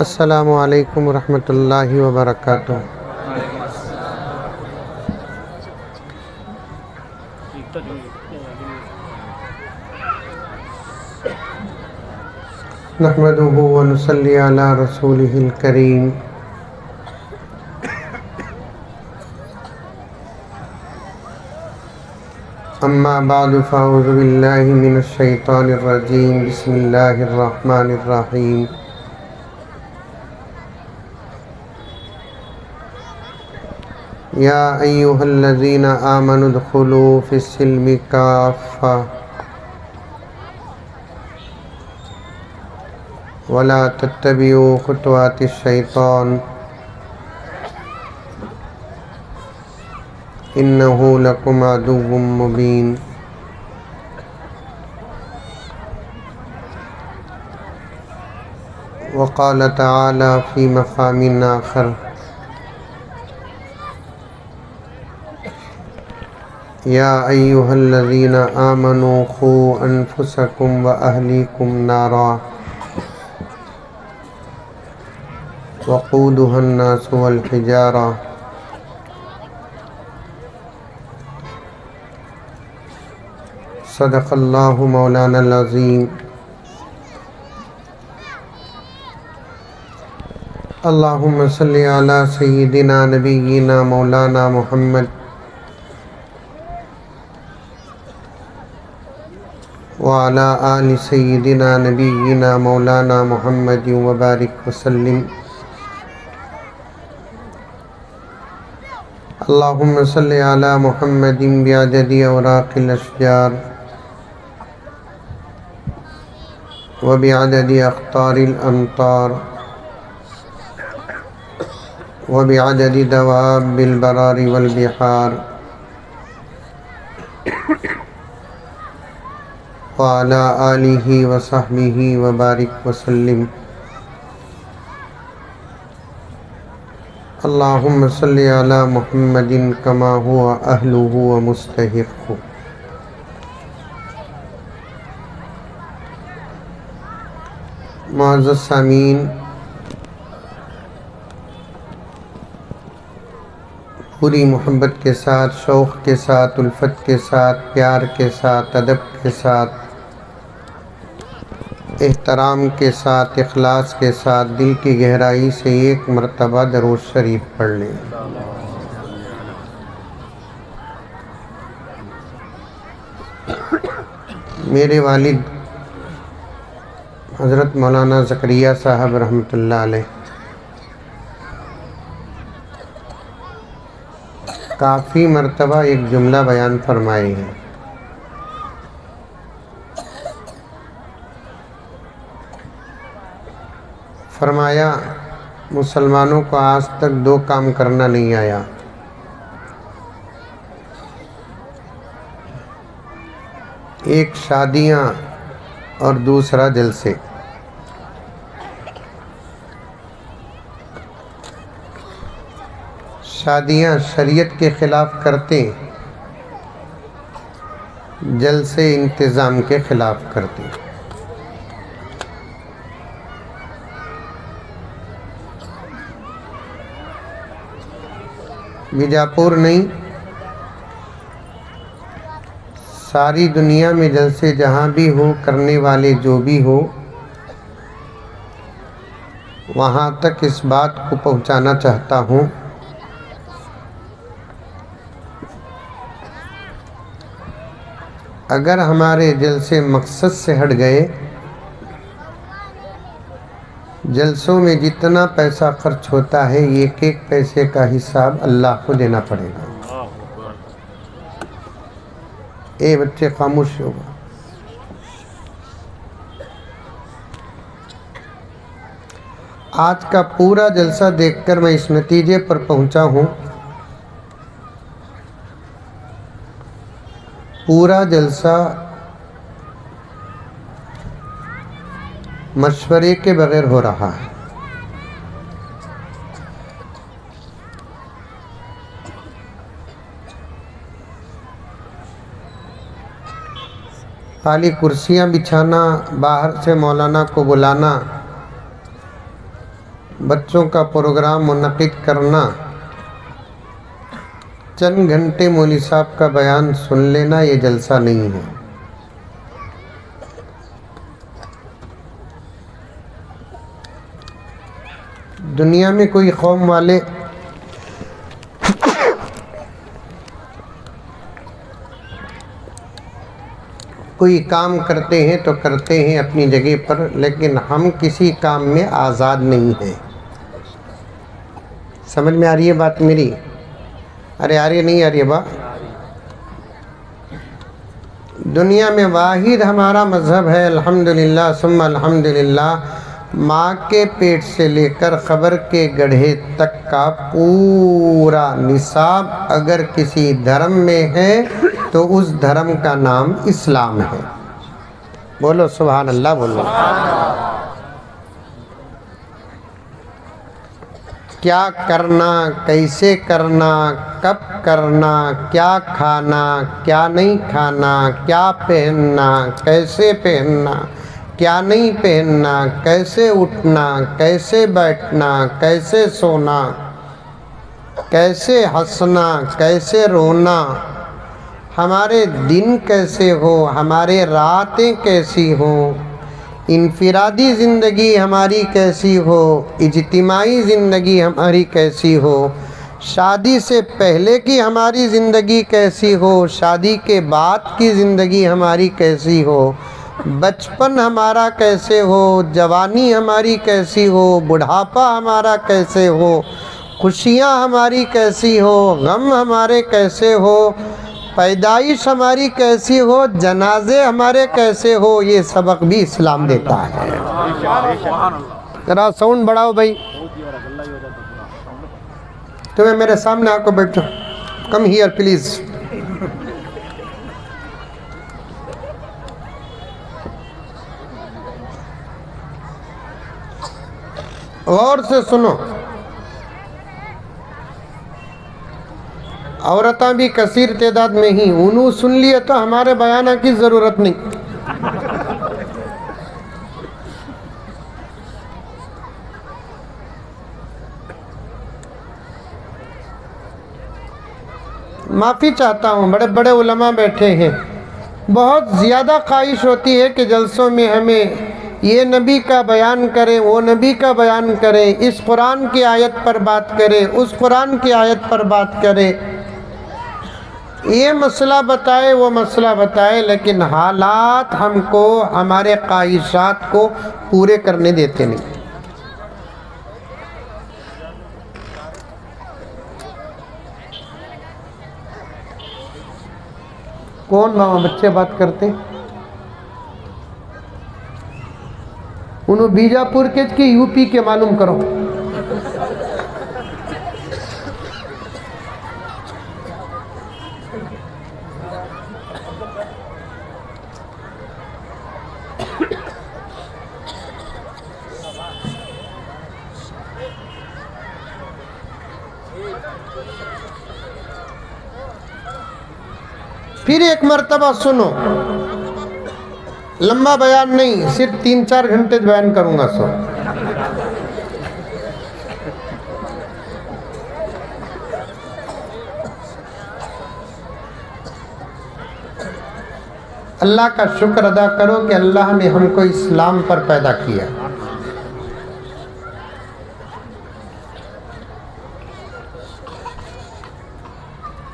अस्सलामु अलैकुम रहमतुल्लाहि व बरकातुहू। नहमदुहु व नुसल्ली अला रसूलिहिल करीम। अम्मा बादु फ़अऊज़ु बिल्लाहि मिनश शैतानिर रजीम। बिस्मिल्लाहिर रहमानिर रहीम। या अय्युहल्लज़ीना आमनु उदखुलू फ़िस्सिल्मि काफ़्फ़ा वला तत्तबिऊ खुतवातिश शैतान इन्नहु लकुम अदुव्वुम मुबीन। वक़ाल तआला फ़ी मक़ामिन आख़र या अय्युहल्लज़ीना आमनू ख़ू अनफुसकुम व अहलीकुम नारा वक़ूदुहन नासु वल हिजारा सदक़ल्लाहु मौलानल अज़ीम। अल्लाहुम्मा सल्लि अला सय्यिदिना नबिय्यिना मौलाना मुहम्मद व अला आलि सय्यिदिना नबिय्यिना मौलाना मुहम्मद व बारिक वसल्लिम। अल्लाहुम्मा सल्लि अला मुहम्मदिन बिअददि औराक़िल अशजार व बिअददि अख़्तारिल अमतार व बिअददि दवाबिल बरारि वल बिहार व अला आलिहि व सहबिहि व बारिक वसल्लिम। अल्लाहुम्मा सल्लि अला मुहम्मदिन कमा हुवा अहलुहु व मुस्तहिक़्क़ु। मुअज़्ज़ज़ सामीन, पूरी मोहब्बत के साथ, शौक़ के साथ, उल्फत के साथ, प्यार के साथ, अदब के साथ, एहतराम के साथ, इखलास के साथ दिल की गहराई से एक मरतबा दरूद शरीफ पढ़ लें। मेरे वालिद हज़रत मौलाना ज़करिया साहब रहमतुल्लाह अलैह काफ़ी मरतबा एक जुमला बयान फरमाए हैं। फरमाया, मुसलमानों को आज तक दो काम करना नहीं आया। एक शादियाँ और दूसरा जलसे। शादियाँ शरीयत के ख़िलाफ़ करते, जलसे इंतज़ाम के ख़िलाफ़ करते। बीजापुर नहीं, सारी दुनिया में जलसे जहाँ भी हो, करने वाले जो भी हो, वहाँ तक इस बात को पहुँचाना चाहता हूँ अगर हमारे जलसे मकसद से हट गए, जलसों में जितना पैसा खर्च होता है, एक एक पैसे का हिसाब अल्लाह को देना पड़ेगा। ए बच्चे खामोश हो। आज का पूरा जलसा देखकर मैं इस नतीजे पर पहुंचा हूं, पूरा जलसा मशवरे के बगैर हो रहा है। खाली कुर्सियां बिछाना, बाहर से मौलाना को बुलाना, बच्चों का प्रोग्राम मुनक़िद करना, चंद घंटे मौलवी साहब का बयान सुन लेना, ये जलसा नहीं है। दुनिया में कोई कौम वाले कोई काम करते हैं तो करते हैं अपनी जगह पर, लेकिन हम किसी काम में आज़ाद नहीं हैं। समझ में आ रही है बात मेरी? अरे आ रही नहीं आ रही है बात? दुनिया में वाहिद हमारा मज़हब है अल्हम्दुलिल्लाह सुम्मा अल्हम्दुलिल्लाह, माँ के पेट से लेकर ख़बर के गड्ढे तक का पूरा निसाब अगर किसी धर्म में है तो उस धर्म का नाम इस्लाम है। बोलो सुभान अल्लाह। बोलो क्या करना, कैसे करना, कब करना, क्या खाना, क्या नहीं खाना, क्या पहनना, कैसे पहनना, क्या नहीं पहनना, कैसे उठना, कैसे बैठना, कैसे सोना, कैसे हंसना, कैसे रोना, हमारे दिन कैसे हो, हमारे रातें कैसी हो, इनफिरादी ज़िंदगी हमारी कैसी हो, इज्तिमाई ज़िंदगी हमारी कैसी हो, शादी से पहले की हमारी ज़िंदगी कैसी हो, शादी के बाद की ज़िंदगी हमारी कैसी हो, बचपन हमारा कैसे हो, जवानी हमारी कैसी हो, बुढ़ापा हमारा कैसे हो, खुशियाँ हमारी कैसी हो, गम हमारे कैसे हो, पैदाइश हमारी कैसी हो, जनाजे हमारे कैसे हो, ये सबक भी इस्लाम देता है। जरा साउंड बढ़ाओ भाई। तुम्हें मेरे सामने आकर बैठो, कम हियर प्लीज। गौर से सुनो, औरतां भी कसीर तादाद में ही, उन्होंने सुन लिए तो हमारे बयाना की ज़रूरत नहीं। माफ़ी चाहता हूँ, बड़े बड़े उलमा बैठे हैं, बहुत ज़्यादा ख्वाहिश होती है कि जलसों में हमें ये नबी का बयान करें, वो नबी का बयान करें, इस कुरान की आयत पर बात करें, उस कुरान की आयत पर बात करें, ये मसला बताए, वो मसला बताए, लेकिन हालात हमको हमारे ख्वाहिशात को पूरे करने देते नहीं। कौन मामा बच्चे बात करते? उन्होंने बीजापुर के यूपी के मालूम करो। फिर एक मर्तबा सुनो, लंबा बयान नहीं, सिर्फ 3-4 घंटे बयान करूंगा। सो अल्लाह का शुक्र अदा करो कि अल्लाह ने हमको इस्लाम पर पैदा किया।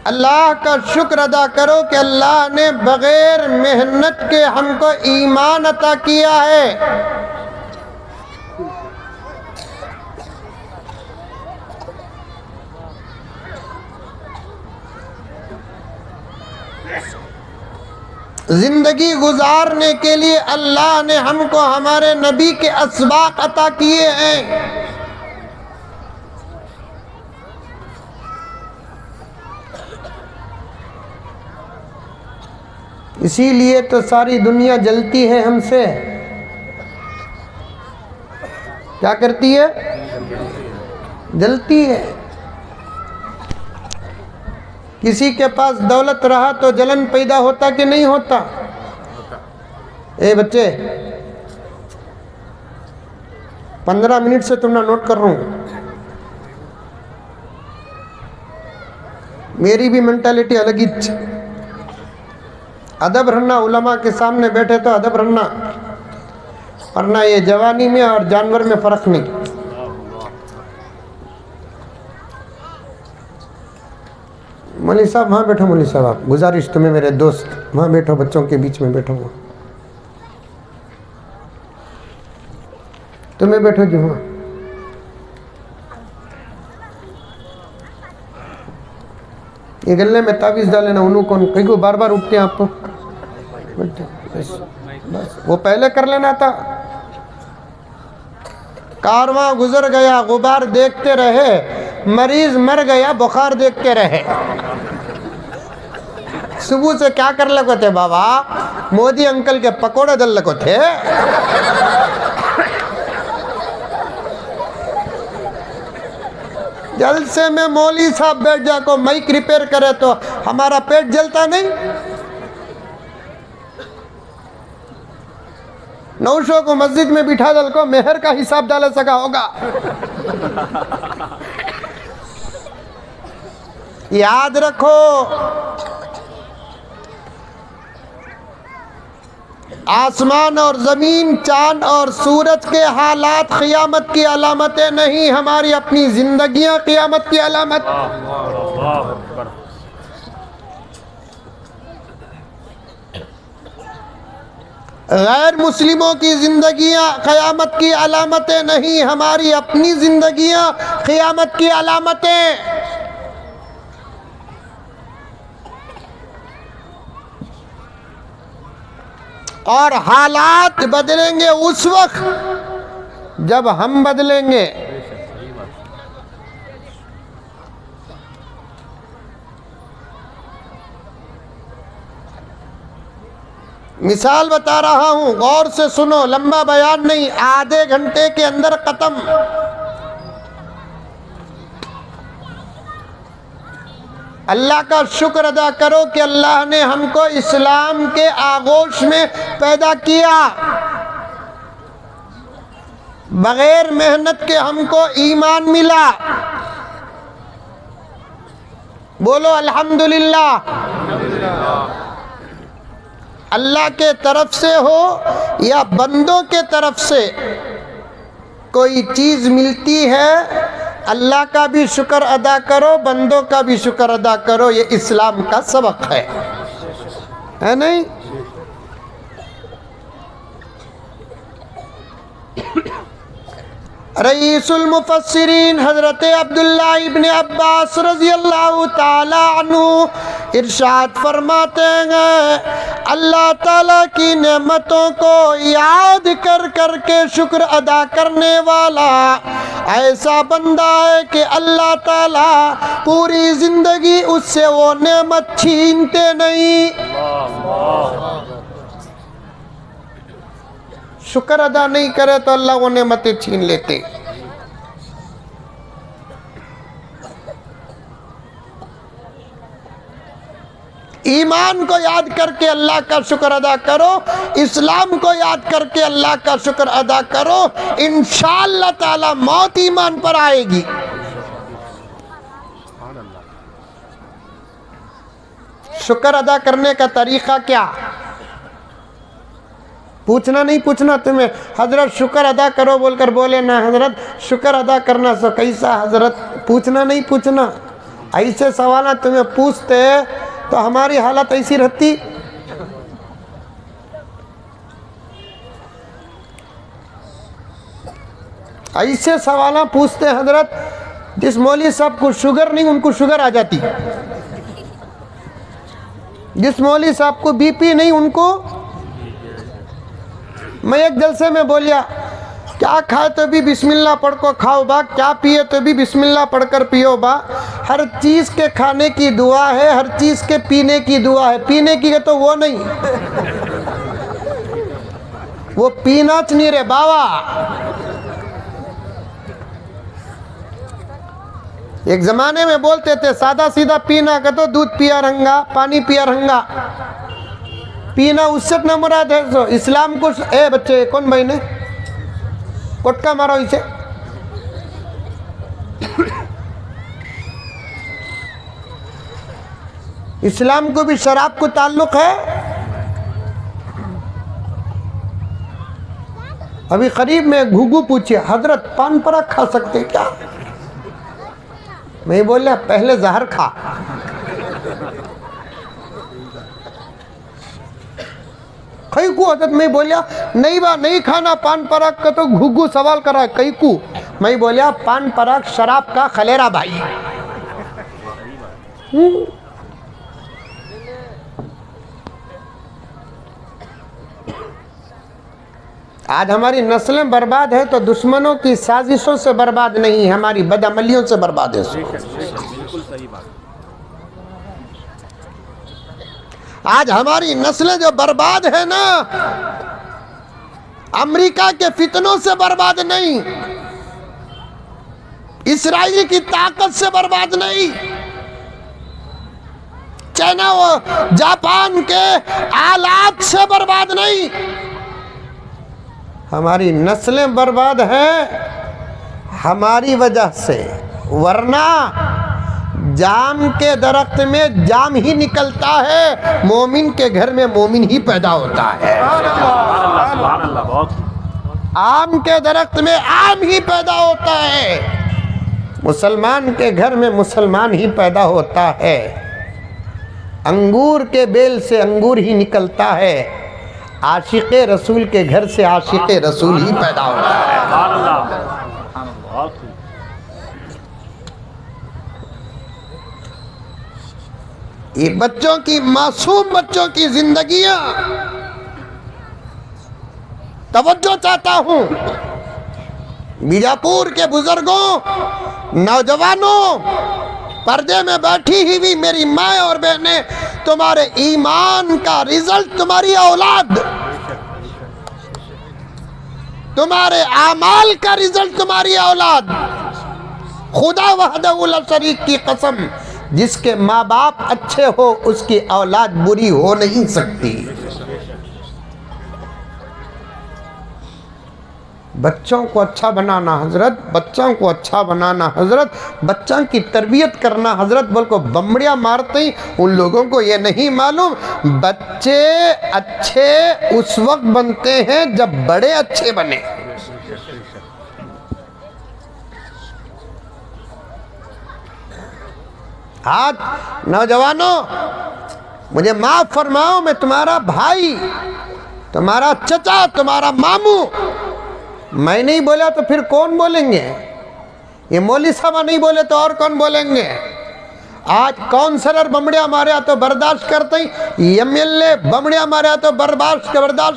अल्लाह का शुक्र अदा करो कि अल्लाह ने बग़ैर मेहनत के हमको ईमान अता किया है। ज़िंदगी गुजारने के लिए अल्लाह ने हमको हमारे नबी के असबाक अता किए हैं। इसीलिए तो सारी दुनिया जलती है हमसे। क्या करती है? जलती है। किसी के पास दौलत रहा तो जलन पैदा होता कि नहीं होता? ए बच्चे, 15 मिनट से तुमने नोट कर रहा हूँ। मेरी भी मेंटालिटी अलग ही। अदब रखना, उलमा के सामने बैठे तो अदब रखना, वरना ये जवानी में और जानवर में फ़र्क नहीं। मौलवी साहब वहाँ बैठो, मौलवी साहब आप, गुजारिश तुम्हें मेरे दोस्त, वहाँ बैठो, बच्चों के बीच में बैठो, तुम्हें बैठो जी वहाँ। ये गले में तावीज़ डाले ना, उन्हों कौन कहीं को बार बार उठते हैं आप तो बस वो पहले कर लेना था। कारवां गुजर गया गुबार देखते रहे, मरीज मर गया बुखार देखते रहे। सुबह से क्या कर लगे थे बाबा? मोदी अंकल के पकोड़े दल लगे थे। जलसे में मौली साहब बैठ जाको माइक रिपेयर करे तो हमारा पेट जलता नहीं। 900 को मस्जिद में बिठा दल को मेहर का हिसाब डाले सका होगा। याद रखो, आसमान और ज़मीन, चांद और सूरज के हालात क़यामत की अलामतें नहीं, हमारी अपनी ज़िंदगियाँ क़यामत की अलामत। गैर मुस्लिमों की ज़िंदगियाँ क़यामत की अलामतें नहीं, हमारी अपनी ज़िंदगियाँ क़यामत की अलामतें। और हालात बदलेंगे उस वक्त जब हम बदलेंगे। मिसाल बता रहा हूं, गौर से सुनो, लंबा बयान नहीं, आधे घंटे के अंदर खत्म। अल्लाह का शुक्र अदा करो कि अल्लाह ने हमको इस्लाम के आगोश में पैदा किया। बगैर मेहनत के हमको ईमान मिला। बोलो अल्हम्दुलिल्लाह। अल्लाह के तरफ से हो या बंदों के तरफ से कोई चीज़ मिलती है, अल्लाह का भी शुक्र अदा करो, बंदों का भी शुक्र अदा करो। ये इस्लाम का सबक है नहीं? रईसुल मुफस्सिरीन हज़रत अब्दुल्लाह इब्न अब्बास रज़ी अल्लाह ताला अन्हु इरशाद फरमाते हैं, अल्लाह ताला की नेमतों को याद कर कर के शुक्र अदा करने वाला ऐसा बंदा है कि अल्लाह ताला पूरी ज़िंदगी उससे वो नेमत छीनते नहीं। शुक्र अदा नहीं करे तो अल्लाह वो नेमतें छीन लेते। ईमान को याद करके अल्लाह का शुक्र अदा करो, इस्लाम को याद करके अल्लाह का शुक्र अदा करो, इंशाअल्लाह ताला मौत ईमान पर आएगी। शुक्र अदा करने का तरीका क्या? पूछना नहीं पूछना तुम्हें, हजरत शुक्र अदा करो बोलकर बोले ना, हजरत शुक्र अदा करना सो कैसा हजरत, पूछना नहीं पूछना। ऐसे सवाल तुम्हें पूछते तो हमारी हालत ऐसी रहती। ऐसे सवाल पूछते हजरत, जिस मौलवी साहब को शुगर नहीं उनको शुगर आ जाती, जिस मौलवी साहब को बीपी नहीं उनको। मैं एक जलसे में बोलिया, क्या खाए तो भी बिस्मिल्लाह पढ़ को खाओ बा, क्या पिए तो भी बिस्मिल्लाह पढ़कर पियो बा। हर चीज़ के खाने की दुआ है, हर चीज़ के पीने की दुआ है। पीने की तो वो नहीं, वो पीना च नहीं रे बाबा। एक ज़माने में बोलते थे सादा सीधा पीना का तो दूध पिया रंगा, पानी पिया रंगा। पीना उससे न मुराद है। इस्लाम को ए बच्चे कौन भाई ने कोटका मारो इसे। इस्लाम को भी शराब को ताल्लुक है। अभी करीब में घुघू पूछे, हजरत पान पराग खा सकते क्या? मैं बोला पहले जहर खा। कई को हजरत मैं बोलिया नहीं बा नहीं खाना पान पराग का, तो घुघू सवाल करा कई को। मैं बोलिया पान पराग शराब का खलेरा भाई। आज हमारी नस्लें बर्बाद है तो दुश्मनों की साजिशों से बर्बाद नहीं, हमारी बदअमलियों से बर्बाद है। आज हमारी नस्लें जो बर्बाद है ना, अमेरिका के फितनों से बर्बाद नहीं, इस्राइल की ताकत से बर्बाद नहीं, चाइना और जापान के आलात से बर्बाद नहीं, हमारी नस्लें बर्बाद हैं हमारी वजह से। वरना जाम के दरख्त में जाम ही निकलता है, मोमिन के घर में मोमिन ही पैदा होता है। आम के दरख्त में आम ही पैदा होता है, मुसलमान के घर में मुसलमान ही पैदा होता है। अंगूर के बेल से अंगूर ही निकलता है, आशिक़े रसूल के घर से आशिक़े रसूल ही पैदा होता है। ये बच्चों की, मासूम बच्चों की जिंदगियां, तवज्जो चाहता हूं। बीजापुर के बुजुर्गों, नौजवानों, पर्दे में बैठी हुई मेरी माँ और बहनें, तुम्हारे ईमान का रिजल्ट तुम्हारी औलाद, तुम्हारे आमाल का रिजल्ट तुम्हारी औलाद। खुदा वहदहू ला शरीक की कसम, जिसके माँ बाप अच्छे हो उसकी औलाद बुरी हो नहीं सकती। बच्चों को अच्छा बनाना हजरत, बच्चों को अच्छा बनाना हजरत, बच्चों की तरबियत करना हजरत। बल्कि बमड़िया मारते ही उन लोगों को ये नहीं मालूम, बच्चे अच्छे उस वक्त बनते हैं जब बड़े अच्छे बने। आज नौजवानों, मुझे माफ फरमाओ, मैं तुम्हारा भाई, तुम्हारा चचा, तुम्हारा मामू, मैं नहीं बोला तो फिर कौन बोलेंगे? ये मौलवी साहब नहीं बोले तो और कौन बोलेंगे? आज काउंसलर बमड़िया मारे तो बर्दाश्त करते हैं, एमएलए बमड़िया मारे तो बर्दाश्त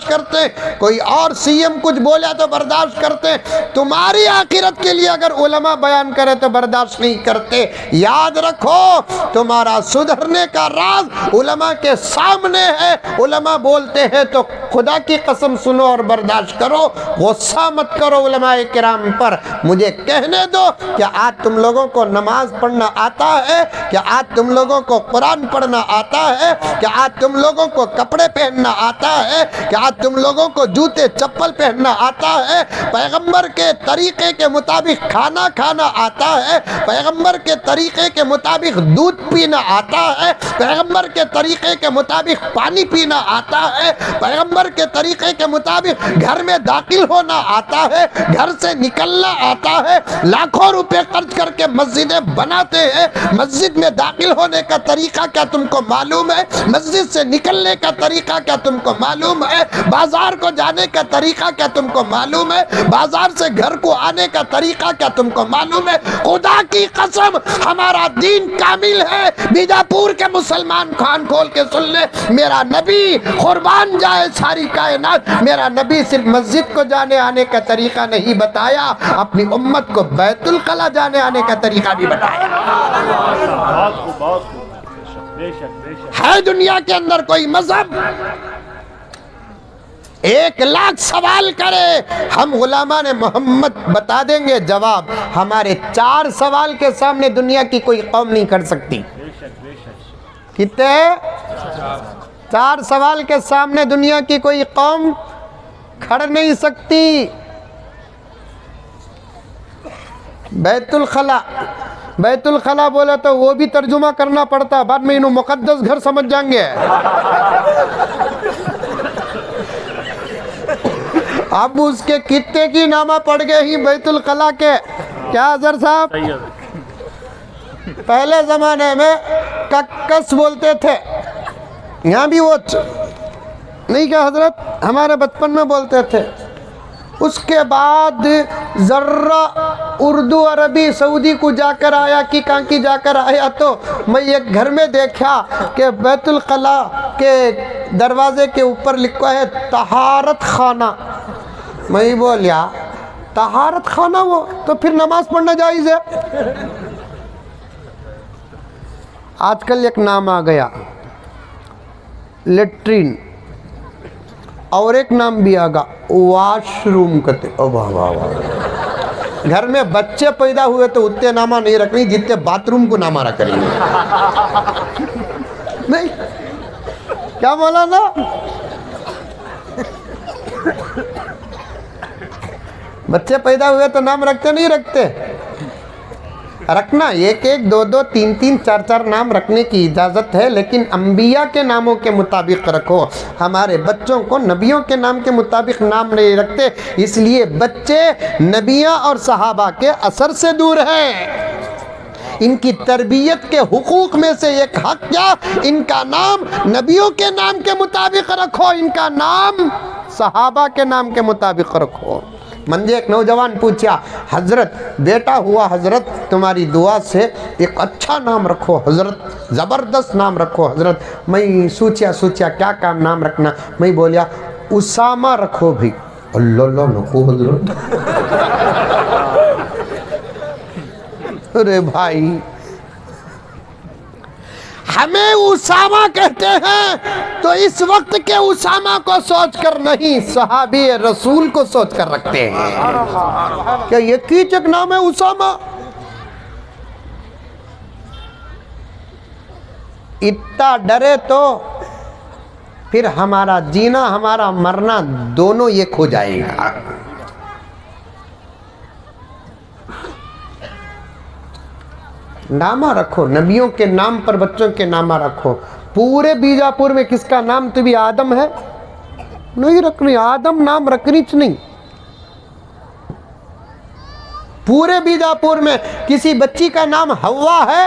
करते हैं, कोई और सीएम कुछ बोला तो बर्दाश्त करते हैं। तुम्हारी आखिरत के लिए अगर उलमा बयान करे तो बर्दाश्त नहीं करते। याद रखो, तुम्हारा सुधरने का राज उलमा के सामने है। उलमा बोलते हैं तो खुदा की कसम सुनो और बर्दाश्त करो, गुस्सा मत करो उलमा किराम पर। मुझे कहने दो, क्या आज तुम लोगों को नमाज पढ़ना आता है? क्या आज तुम लोगों को कुरान पढ़ना आता है? क्या आज तुम लोगों को कपड़े पहनना आता है? क्या आज तुम लोगों को जूते चप्पल पहनना आता है? पैगंबर के तरीके के मुताबिक खाना खाना आता है? पैगंबर के तरीके के मुताबिक दूध पीना आता है? पैगंबर के तरीके के मुताबिक पानी पीना आता है? पैगंबर के तरीके के मुताबिक घर में दाखिल होना आता है? घर से निकलना आता है? लाखों रुपए खर्च करके मस्जिदें बनाते हैं, मस्जिद में दाखिल होने का तरीका क्या तुमको मालूम है? मस्जिद से निकलने का तरीका क्या तुमको मालूम है? बाजार को जाने का तरीका क्या तुमको मालूम है? बाजार से घर को आने का तरीका क्या तुमको मालूम है? खुदा की कसम, हमारा दीन कामिल है। बीजापुर के मुसलमान कान खोल के सुन ले, मेरा नबी कुर्बान जाए सारी कायनात, मेरा नबी सिर्फ मस्जिद को जाने आने का तरीका नहीं बताया, अपनी उम्मत को बैतुल कला जाने आने का तरीका भी बताया। है दुनिया के अंदर कोई मजहब 1,00,000 सवाल करे, हम गुलामा ने मोहम्मद बता देंगे जवाब। हमारे 4 सवाल के सामने दुनिया की कोई कौम नहीं कर सकती। कितने? 4 सवाल के सामने दुनिया की कोई कौम खड़ नहीं सकती। बैतुल खला, बैतुल खला बोले तो वो भी तर्जुमा करना पड़ता, बाद में इन्हों मुकद्दस घर समझ जाएंगे। अब उसके कितने की नामा पड़ गए ही बैतुल खला के। क्या हजर साहब, पहले जमाने में कक्कस बोलते थे, यहाँ भी वो नहीं क्या हजरत, हमारे बचपन में बोलते थे। उसके बाद जर्रा उर्दू अरबी सऊदी को जाकर आया कि कहाँ की जाकर आया, तो मैं एक घर में देखा कि बैतुल खला के दरवाजे के ऊपर लिखा है तहारत खाना। मैं बोलिया तहारत खाना, वो तो फिर नमाज पढ़ना जायज़ है। आजकल एक नाम आ गया लेट्रिन, और एक नाम भी आ गया वॉशरूम कहते। ओ वाह वाह वाह। घर में बच्चे पैदा हुए तो उतने नामा नहीं रखनी जितने बाथरूम को नामा रख रही नहीं। क्या बोला ना, बच्चे पैदा हुए तो नाम रखते नहीं रखते, रखना एक एक दो दो तीन तीन चार चार नाम रखने की इजाज़त है, लेकिन अंबिया के नामों के मुताबिक रखो। हमारे बच्चों को नबियों के नाम के मुताबिक नाम नहीं रखते, इसलिए बच्चे नबियाँ और सहाबा के असर से दूर हैं। इनकी तरबियत के हुकूक में से एक हक क्या, इनका नाम नबियों के नाम के मुताबिक रखो, इनका नाम सहाबा के नाम के मुताबिक रखो। मंजे एक नौजवान पूछा, हजरत बेटा हुआ हजरत, तुम्हारी दुआ से एक अच्छा नाम रखो हजरत, ज़बरदस्त नाम रखो हजरत। मैं सोचा क्या काम नाम रखना, मैं बोलिया उसामा रखो भी। अल्लाह नको हजरत। अरे भाई, हमें उसामा कहते हैं तो इस वक्त के उसामा को सोच कर नहीं, सहाबी रसूल को सोच कर रखते हैं। क्या ये कीचक नाम है उसामा? इतना डरे तो फिर हमारा जीना हमारा मरना दोनों एक हो जाएगा। नामा रखो, नबियों के नाम पर बच्चों के नामा रखो। पूरे बीजापुर में किसका नाम तो भी आदम है? नहीं रखनी, आदम नाम रखनी नहीं। पूरे बीजापुर में किसी बच्ची का नाम हवा है?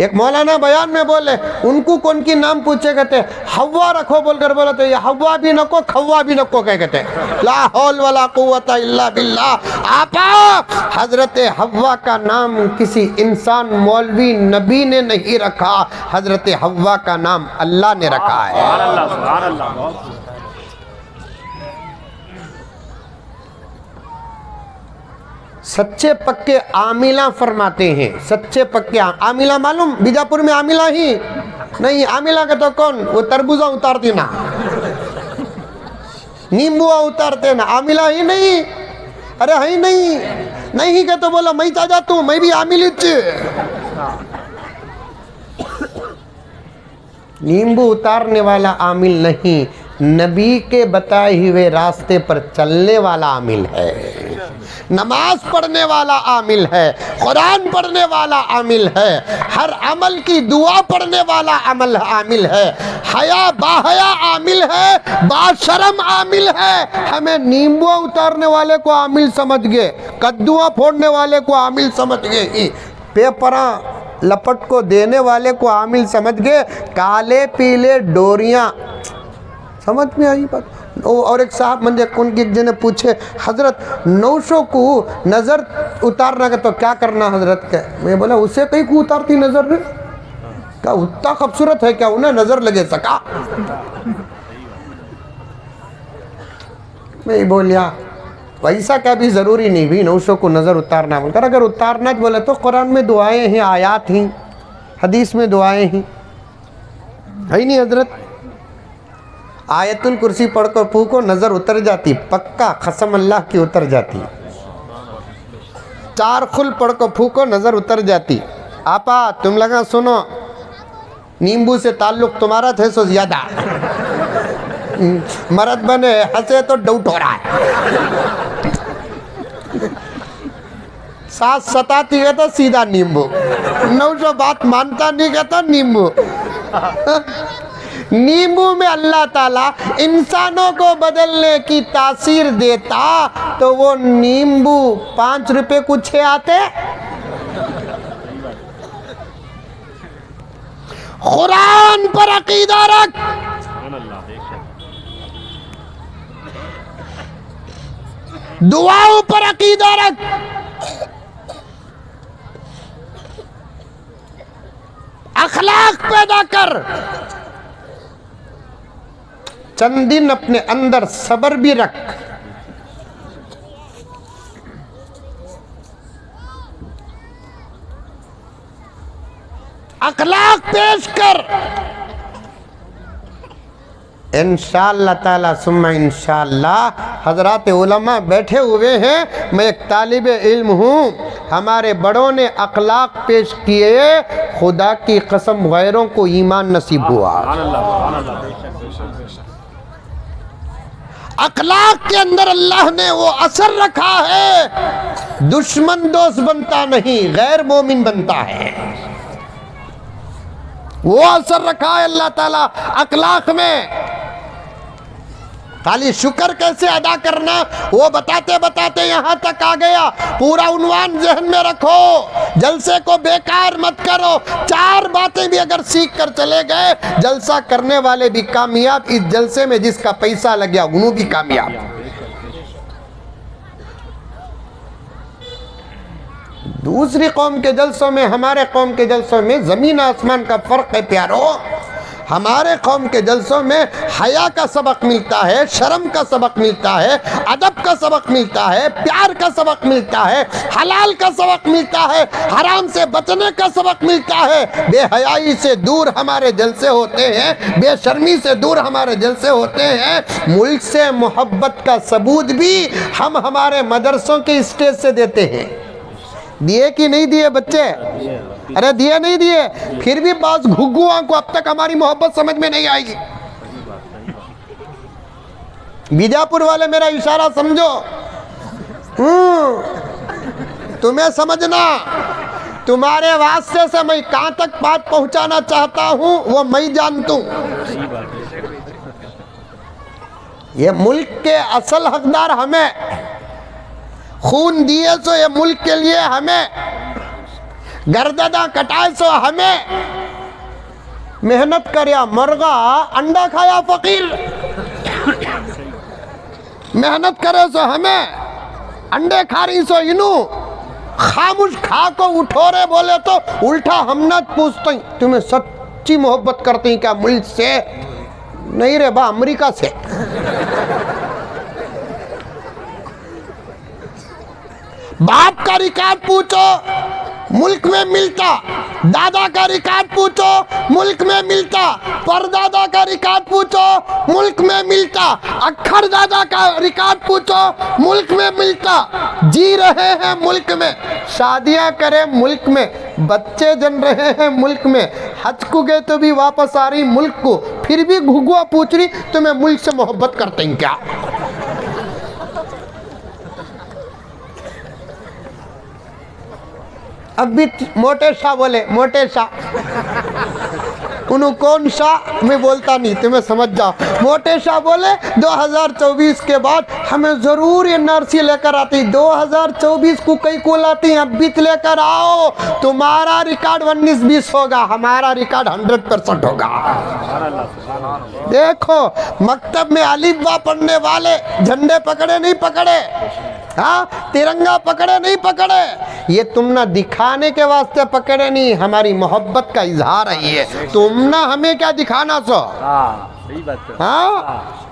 एक मौलाना बयान में बोले, उनको कौन की नाम पूछे कहते हवा रखो बोलकर बोला, तो ये हवा भी नको खवा भी नको कह कहते ला हौल वला कुव्वता इल्ला बिल्लाह। आपा हजरत हवा का नाम किसी इंसान मौलवी नबी ने नहीं रखा, हजरत हवा का नाम अल्लाह ने रखा है। सच्चे पक्के आमिला फरमाते हैं, सच्चे पक्के आमिला मालूम, बीजापुर में आमिला ही नहीं, आमिला का तो कौन, वो तरबूजा उतारती ना, नींबुआ उतारते ना, आमिला ही नहीं। अरे है नहीं, नहीं के तो बोला मैं चाचा तू, मैं भी आमिल। नींबू उतारने वाला आमिल नहीं, नबी के बताए हुए रास्ते पर चलने वाला आमिल है, नमाज पढ़ने वाला आमिल है, कुरान पढ़ने वाला आमिल है, हर अमल की दुआ पढ़ने वाला आमिल है, हया बाहया आमिल है, बाशरम आमिल है। हमें नींबुआ उतारने वाले को आमिल समझ गए, कद्दुआ फोड़ने वाले को आमिल समझ गए, पेपरा लपट को देने वाले को आमिल समझ गए, काले पीले डोरियां समझ में आई बात। और एक साहब मंजे उनकी एक जने पूछे, हजरत 900 को नज़र उतारना का तो क्या करना हजरत के? मैं बोला उसे कहीं को उतारती नज़र ने, क्या उतना खूबसूरत है क्या उन्हें नज़र लगे सका? मैं बोलिया वैसा क्या भी ज़रूरी नहीं भी 900 को नज़र उतारना, बोलकर अगर उतारना बोले तो कुरान में दुआएं हैं, आयात हैं, हदीस में दुआएं हैं, है नहीं हजरत? आयतुल कुर्सी पढ़कर फूको नज़र उतर जाती, पक्का कसम अल्लाह की उतर जाती। 4 खुल पढ़कर फूको नज़र उतर जाती। आपा तुम लगा सुनो, नींबू से ताल्लुक तुम्हारा थे सो ज़्यादा, मर्द बने हंसे तो डाउट हो रहा है। सास सताती है तो सीधा नींबू, नौशो बात मानता नहीं है तो नींबू। नींबू में अल्लाह ताला इंसानों को बदलने की तासीर देता तो वो नींबू 5 रुपए को 6 आते। कुरान पर अकीदा रख, दुआओं पर अकीदा रख, अखलाक पैदा कर, चंद दिन अपने अंदर सब्र भी रख। अखलाक पेश कर, इंशाअल्लाह ताला सुम्मा इंशाअल्लाह। हजरात उलमा बैठे हुए हैं, मैं एक तालिब इल्म हूँ, हमारे बड़ों ने अखलाक पेश किए, खुदा की कसम गैरों को ईमान नसीब हुआ। अखलाक के अंदर अल्लाह ने वो असर रखा है, दुश्मन दोस्त बनता नहीं, गैर मोमिन बनता है। वो असर रखा है अल्लाह ताला अखलाक में। खाली शुक्र कैसे अदा करना वो बताते बताते यहां तक आ गया। पूरा उन्वान जहन में रखो, जलसे को बेकार मत करो। 4 बातें भी अगर सीख कर चले गए, जलसा करने वाले भी कामयाब, इस जलसे में जिसका पैसा लग गया वो भी कामयाब। दूसरी कौम के जलसों में हमारे कौम के जलसों में जमीन आसमान का फर्क है प्यारो। हमारे कौम के जलसों में हया का सबक मिलता है, शर्म का सबक मिलता है, अदब का सबक मिलता है, प्यार का सबक मिलता है, हलाल का सबक मिलता है, हराम से बचने का सबक मिलता है। बेहयाई से दूर हमारे जलसे होते हैं, बेशर्मी से दूर हमारे जलसे होते हैं। मुल्क से मोहब्बत का सबूत भी हम हमारे मदरसों के स्टेज से देते हैं। दिए कि नहीं दिए बच्चे? अरे दिए नहीं दिए? फिर भी बास घुग्गुआ को अब तक हमारी मोहब्बत समझ में नहीं आएगी। बीजापुर वाले मेरा इशारा समझो, तुम्हें समझना, तुम्हारे वास्ते से मैं कहां तक बात पहुंचाना चाहता हूं वो मैं जानता हूं। ये मुल्क के असल हकदार हमें, खून दिए सो ये मुल्क के लिए हमें, गर्ददा कटाए सो हमें, मेहनत करया मरगा अंडा खाया फकीर, मेहनत करे सो हमें, अंडे खा रही सो इनू, खामुश खा को उठो रे बोले तो उल्टा हम न पूछते तुम्हें सच्ची मोहब्बत करते हैं क्या मुल्क से? नहीं रे बा, अमेरिका से। बाप का रिकॉर्ड पूछो मुल्क में मिलता, दादा का रिकॉर्ड पूछो मुल्क में मिलता, परदादा का रिकॉर्ड पूछो मुल्क में मिलता, अक्खर दादा का रिकॉर्ड पूछो मुल्क में मिलता। जी रहे हैं मुल्क में, शादियां करें मुल्क में, बच्चे जन रहे हैं मुल्क में, हज को गए तो भी वापस आ रही मुल्क को, फिर भी घुगुआ पूछ रही तुम्हें मुल्क से मोहब्बत करते हैं क्या? अब भी मोटे शाह बोले, मोटे शाह उन्हों कौन शाह मैं बोलता नहीं, तुम्हें समझ जाओ। मोटे शाह बोले 2024 के बाद हमें जरूर एनआरसी लेकर आती, 2024 को कई को लाती, अब भी लेकर आओ, तुम्हारा रिकॉर्ड 19-20 होगा, हमारा रिकॉर्ड 100% होगा। देखो मकतब में अलीफ बा पढ़ने वाले झंडे पकड़े नहीं पकड़े, हाँ तिरंगा पकड़े नहीं पकड़े, ये तुम ना दिखाने के वास्ते पकड़े नहीं, हमारी मोहब्बत का इजहार है ये। तुम ना हमें क्या दिखाना सो? सही बात है। हाँ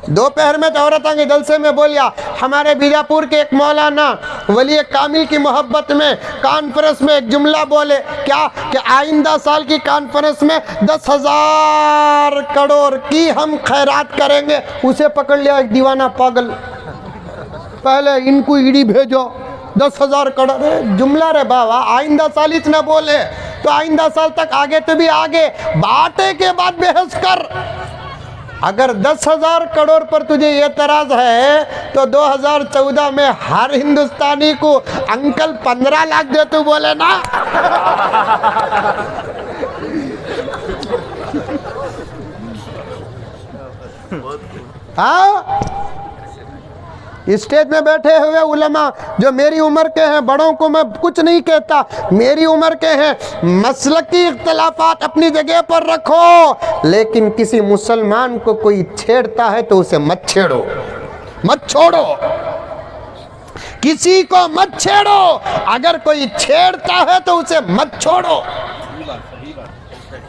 दोपहर में तो औरतों के जलसे में बोलिया, हमारे बीजापुर के एक मौलाना वली कामिल की मोहब्बत में कॉन्फ्रेंस में एक जुमला बोले, क्या कि आइंदा साल की कॉन्फ्रेंस में 10,000 करोड़ की हम खैरात करेंगे। उसे पकड़ लिया एक दीवाना पागल, पहले इनको ईडी भेजो, 10,000 करोड़ जुमला रे बाबा, आइंदा साल इतना बोले तो आइंदा साल तक आगे तो भी आगे, बाटे के बाद बहस कर। अगर 10,000 करोड़ पर तुझे एतराज है तो 2014 में हर हिंदुस्तानी को अंकल 15 लाख दे, तू बोले ना। हाँ, स्टेज में बैठे हुए उलमा जो मेरी उम्र के हैं, बड़ों को मैं कुछ नहीं कहता, मेरी उम्र के हैं, मसलकी इख्तलाफात अपनी जगह पर रखो, लेकिन किसी मुसलमान को कोई छेड़ता है तो उसे मत छेड़ो, मत छोड़ो, किसी को मत छेड़ो। अगर कोई छेड़ता है तो उसे मत छोड़ो,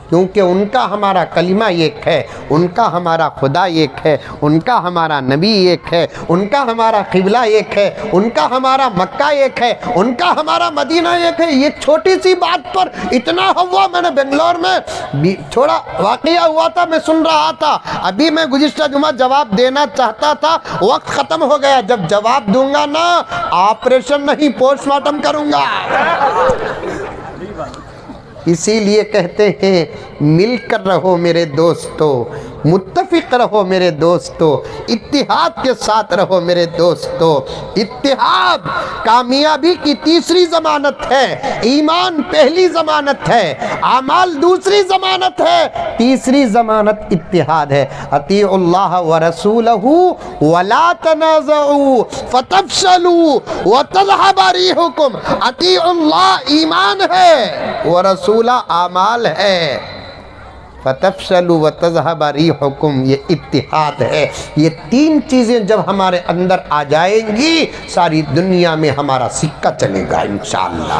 क्योंकि उनका हमारा कलिमा एक है, उनका हमारा खुदा एक है, उनका हमारा नबी एक है, उनका हमारा किबला एक है, उनका हमारा मक्का एक है, उनका हमारा मदीना एक है। ये छोटी सी बात पर इतना हुआ। मैंने बेंगलोर में थोड़ा वाकया हुआ था, मैं सुन रहा था, अभी मैं गुज़िश्ता जुमा जवाब देना चाहता था, वक्त ख़त्म हो गया। जब जवाब दूंगा ना, ऑपरेशन नहीं पोस्टमार्टम करूंगा। इसीलिए कहते हैं मिलकर रहो मेरे दोस्तों, मुत्तफिक रहो मेरे दोस्तों, इत्तिहाद के साथ रहो मेरे दोस्तों। इत्तिहाद कामयाबी की तीसरी ज़मानत है, ईमान पहली ज़मानत है, आमाल दूसरी ज़मानत है, तीसरी ज़मानत इत्तिहाद है। अतीउल्लाह व रसूलहू वला तनाज़ऊ फतफशलू व तज़हब रिहुकुम। अतीउल्लाह ईमान है, व रसूला आमाल है, फतफशलू व तज़हब रिहुकुम ये इत्तिहाद है। ये तीन चीज़ें जब हमारे अंदर आ जाएंगी, सारी दुनिया में हमारा सिक्का चलेगा इंशाअल्लाह।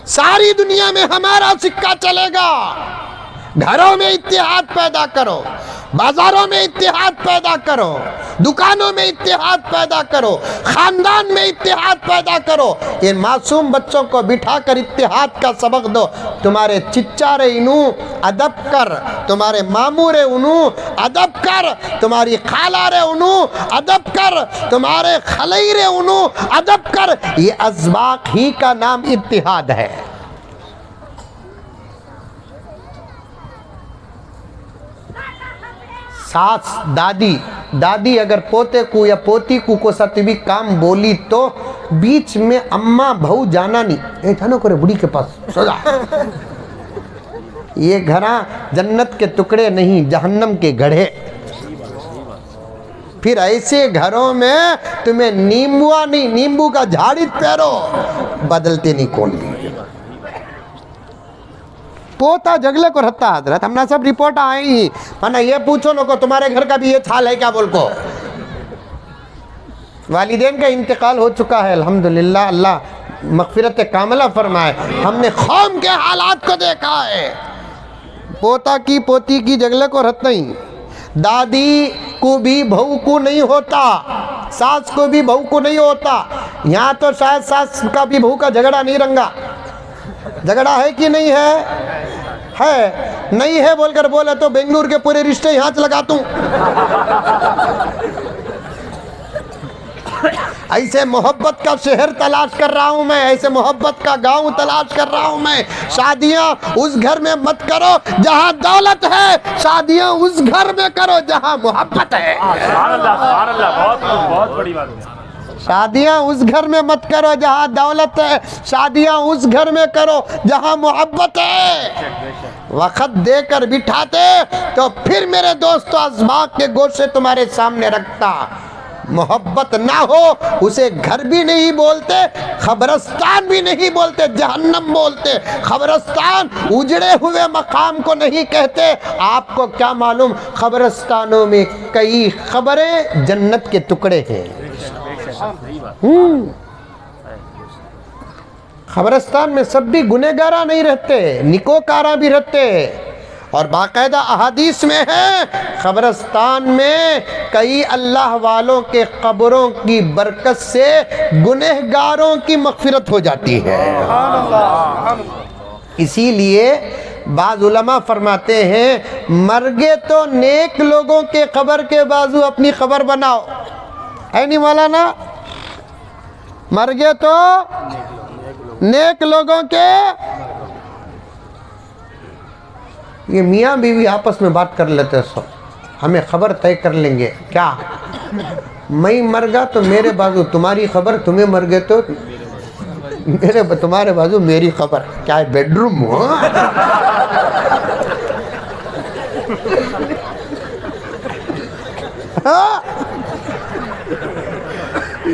सारी दुनिया में हमारा सिक्का चलेगा। घरों में इत्तिहाद पैदा करो, बाजारों में इत्तिहाद पैदा करो, दुकानों में इत्तिहाद पैदा करो, खानदान में इत्तिहाद पैदा करो। ये मासूम बच्चों को बिठाकर इत्तिहाद का सबक दो। तुम्हारे चिच्चा रे इनू अदब कर, तुम्हारे मामू रे उनू अदब कर, तुम्हारी खाला रे उनू अदब कर, तुम्हारे खलई रे उनू अदब कर। ये अज़बाक ही का नाम इत्तिहाद है। सास दादी, दादी अगर पोते को या पोती को सतवी काम बोली तो बीच में अम्मा भाऊ जाना नहीं, जानो करे बुढ़ी के पास सजा। ये घरा जन्नत के टुकड़े नहीं, जहन्नम के गढ़े। फिर ऐसे घरों में तुम्हें नींबुआ नहीं, नींबू का झाड़ी पैरो, बदलते नहीं कौन भी। पोता जगले को रहता हजरत, हमने सब रिपोर्ट आई ही, माना ये पूछो लो को तुम्हारे घर का भी ये हाल है क्या बोल को। वालिदैन का इंतकाल हो चुका है अल्हम्दुलिल्लाह, अल्लाह मग़फ़िरत कामिला फरमाए। हमने कौम के हालात को देखा है। पोता की पोती की जगले को रहता ही, दादी को भी बहू को नहीं होता, सास को भी बहू को नहीं होता। यहाँ तो शायद सास का भी बहू का झगड़ा नहीं रंगा। झगड़ा है कि नहीं है? है नहीं है बोलकर बोले तो बेंगलुरु के पूरे रिश्ते यहाँ से लगा दूं। ऐसे मोहब्बत का शहर तलाश कर रहा हूं मैं, ऐसे मोहब्बत का गांव तलाश कर रहा हूं मैं। शादियां उस घर में मत करो जहां दौलत है, शादियां उस घर में करो जहां मोहब्बत है। बहुत बड़ी बात है। शादियां उस घर में मत करो जहां दौलत है, शादियां उस घर में करो जहां मोहब्बत है। वक्त देकर बिठाते तो फिर मेरे दोस्तों अज़बाक के गोशे तुम्हारे सामने रखता। मोहब्बत ना हो उसे घर भी नहीं बोलते, खबरस्तान भी नहीं बोलते, जहन्नम बोलते। खबरस्तान उजड़े हुए मकाम को नहीं कहते। आपको क्या मालूम, खबरस्तानों में कई खबरें जन्नत के टुकड़े हैं। खबरस्तान में सब भी गुनहगारा नहीं रहते, निकोकारा भी रहते। और बाकायदा अहादीस में है, खबरस्तान में कई अल्लाह वालों के कब्रों की बरकत से गुनहगारों की मग़फ़िरत हो जाती है। इसीलिए बाज़ उलमा फरमाते हैं, मरगे तो नेक लोगों के कब्र के बाजू अपनी खबर बनाओ, है नहीं मौलाना? मर गए तो नेक लोगों के, ये मियाँ बीवी आपस में बात कर लेते सो, हमें खबर तय कर लेंगे क्या, मैं मर गया तो मेरे बाजू तुम्हारी खबर, तुम्हें मर गए तो तुम्हारे बाजू मेरी खबर। क्या है बेडरूम हो?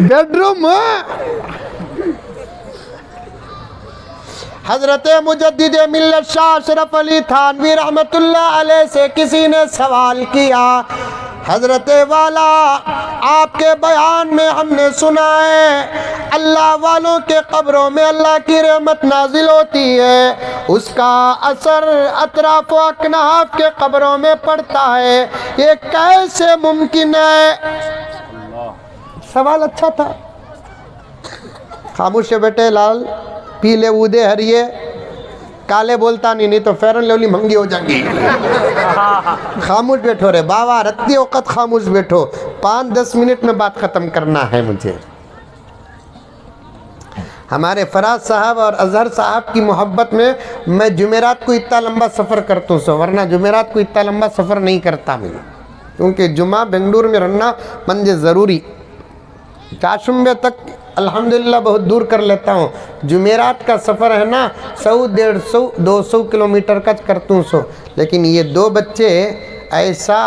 बेडरूम हो? हजरत मुजद्दिद मिल्लत शाह अशरफ अली थानवी रहमतुल्लाह अलैह से किसी ने सवाल किया, हजरत वाला आपके बयान में हमने सुना है अल्लाह वालों के कब्रों में अल्लाह की रहमत नाजिल होती है, उसका असर अतराफ व अकनाफ के कब्रों में पड़ता है, ये कैसे मुमकिन है? सवाल अच्छा था। खामोश है बेटे लाल, पीले ऊदे हरिए काले बोलता नहीं तो फेरन लवली महंगी हो जाएंगी। खामोश बैठो रे बाबा, रत्ती वक़्त खामोश बैठो, 5-10 मिनट में बात ख़त्म करना है मुझे। हमारे फराज साहब और अजहर साहब की मोहब्बत में मैं जुमेरात को इतना लंबा सफ़र करता हूँ, वरना जुमेरात को इतना लंबा सफ़र नहीं करता मैं, क्योंकि जुमा बेंगलुरु में रहना मंजे ज़रूरी। चाशुम्बे तक अल्हम्दुलिल्लाह बहुत दूर कर लेता हूँ, जुमेरात का सफ़र है ना 100-150-200 किलोमीटर का करता हूँ सो। लेकिन ये दो बच्चे ऐसा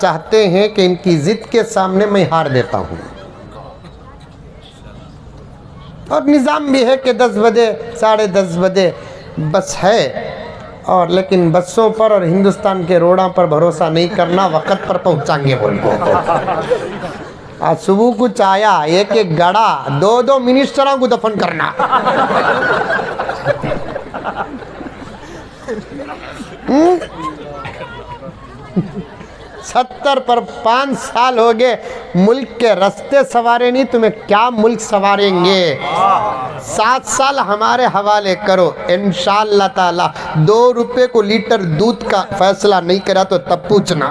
चाहते हैं कि इनकी ज़िद के सामने मैं हार देता हूँ। और निज़ाम भी है कि 10 बजे 10:30 बजे बस है, और लेकिन बसों पर और हिंदुस्तान के रोडों पर भरोसा नहीं करना, वक़्त पर पहुँचाएंगे बोल को। आज सुबह कुछ आया एक गड़ा 2-2 मिनिस्टरों को दफन करना। 70 पर 5 साल हो गए, मुल्क के रास्ते सवारे नहीं, तुम्हें क्या मुल्क सवारेंगे? 7 साल हमारे हवाले करो, इंशाअल्लाह ताला 2 रुपए को लीटर दूध का फैसला नहीं करा तो तब पूछना।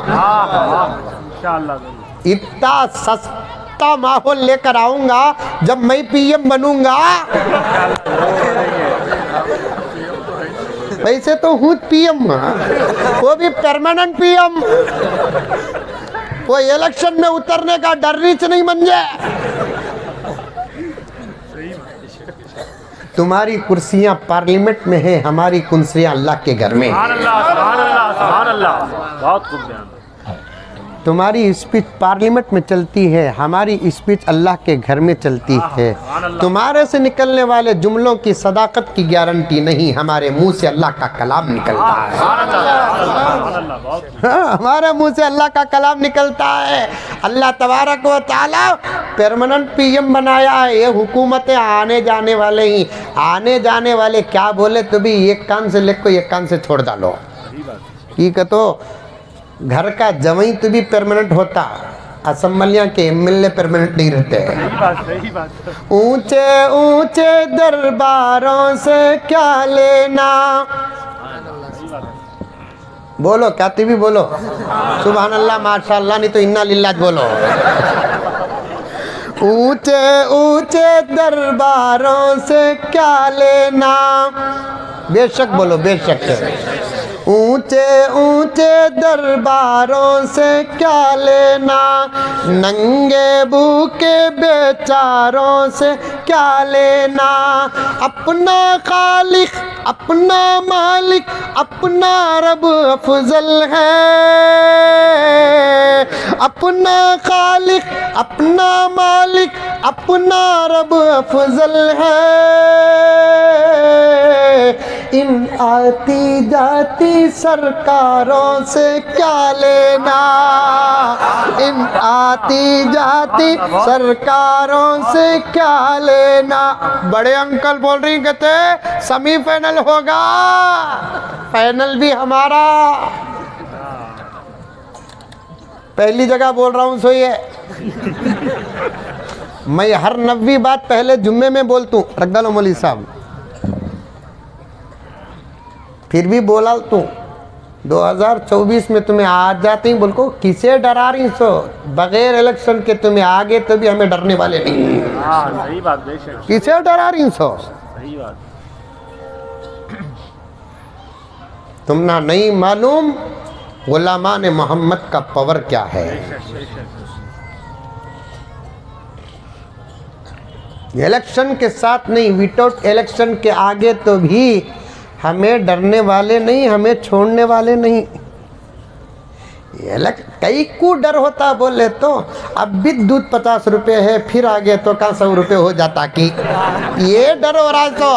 इतना सस्ता माहौल लेकर आऊंगा जब मैं पीएम बनूंगा। वैसे तो हूँ पीएम, वो भी परमानेंट पीएम, वो इलेक्शन में उतरने का डर रीच नहीं बन जाए। तुम्हारी कुर्सियां पार्लियामेंट में है, हमारी कुर्सियां अल्लाह के घर में। बहुत खूब ध्यान। तुम्हारी स्पीच पार्लियामेंट में चलती है, हमारी स्पीच अल्लाह के घर में चलती है। तुम्हारे से निकलने वाले जुमलों की सदाकत की गारंटी नहीं, हमारे मुंह से अल्लाह का कलाम निकलता है। हमारे मुंह से अल्लाह का कलाम निकलता है। अल्लाह तबारक व तआला परमानेंट पीएम बनाया है। ये हुकूमतें आने जाने वाले ही, आने जाने वाले क्या बोले तो भी एक कान से लेकर एक कान से छोड़ डालो। ठीक है, तो घर का जवाई तो भी परमानेंट होता, असम्बलियाँ के एमएलए परमानेंट नहीं रहते। ऊंचे ऊंचे दरबारों से क्या लेना, बोलो क्या भी बोलो, सुभान अल्लाह माशाअल्लाह, नहीं तो इन्ना लिल्लाह बोलो। ऊंचे ऊंचे दरबारों से क्या लेना, बेशक बोलो बेशक। ऊंचे ऊंचे दरबारों से क्या लेना, नंगे भूखे बेचारों से क्या लेना। अपना खालिक अपना मालिक अपना रब अफजल है, अपना खालिक अपना मालिक अपना रब अफजल है। इन आती जाती सरकारों से क्या लेना, इन आती जाती सरकारों से क्या लेना। बड़े अंकल बोल रही, कहते सेमीफाइनल होगा, फाइनल भी हमारा। पहली जगह बोल रहा हूँ, सोइए। मैं हर 90 बात पहले जुम्मे में बोलता हूँ, रखदालो मौलवी साहब, फिर भी बोला तू 2024 में तुम्हें आ जाती बोल को किसे डरा रही सो, बगैर इलेक्शन के तुम्हें आगे तो भी हमें डरने वाले नहीं। सही बात, किसे डरा रही सो, सही बात। तुमना नहीं मालूम गुलामान मोहम्मद का पावर क्या है। इलेक्शन के साथ नहीं, विदाउट इलेक्शन के आगे तो भी हमें डरने वाले नहीं, हमें छोड़ने वाले नहीं। कई को डर होता बोले तो अब भी दूध 50 रुपए है, फिर आगे तो कहाँ 100 रुपए हो जाता कि ये डर हो रहा है। तो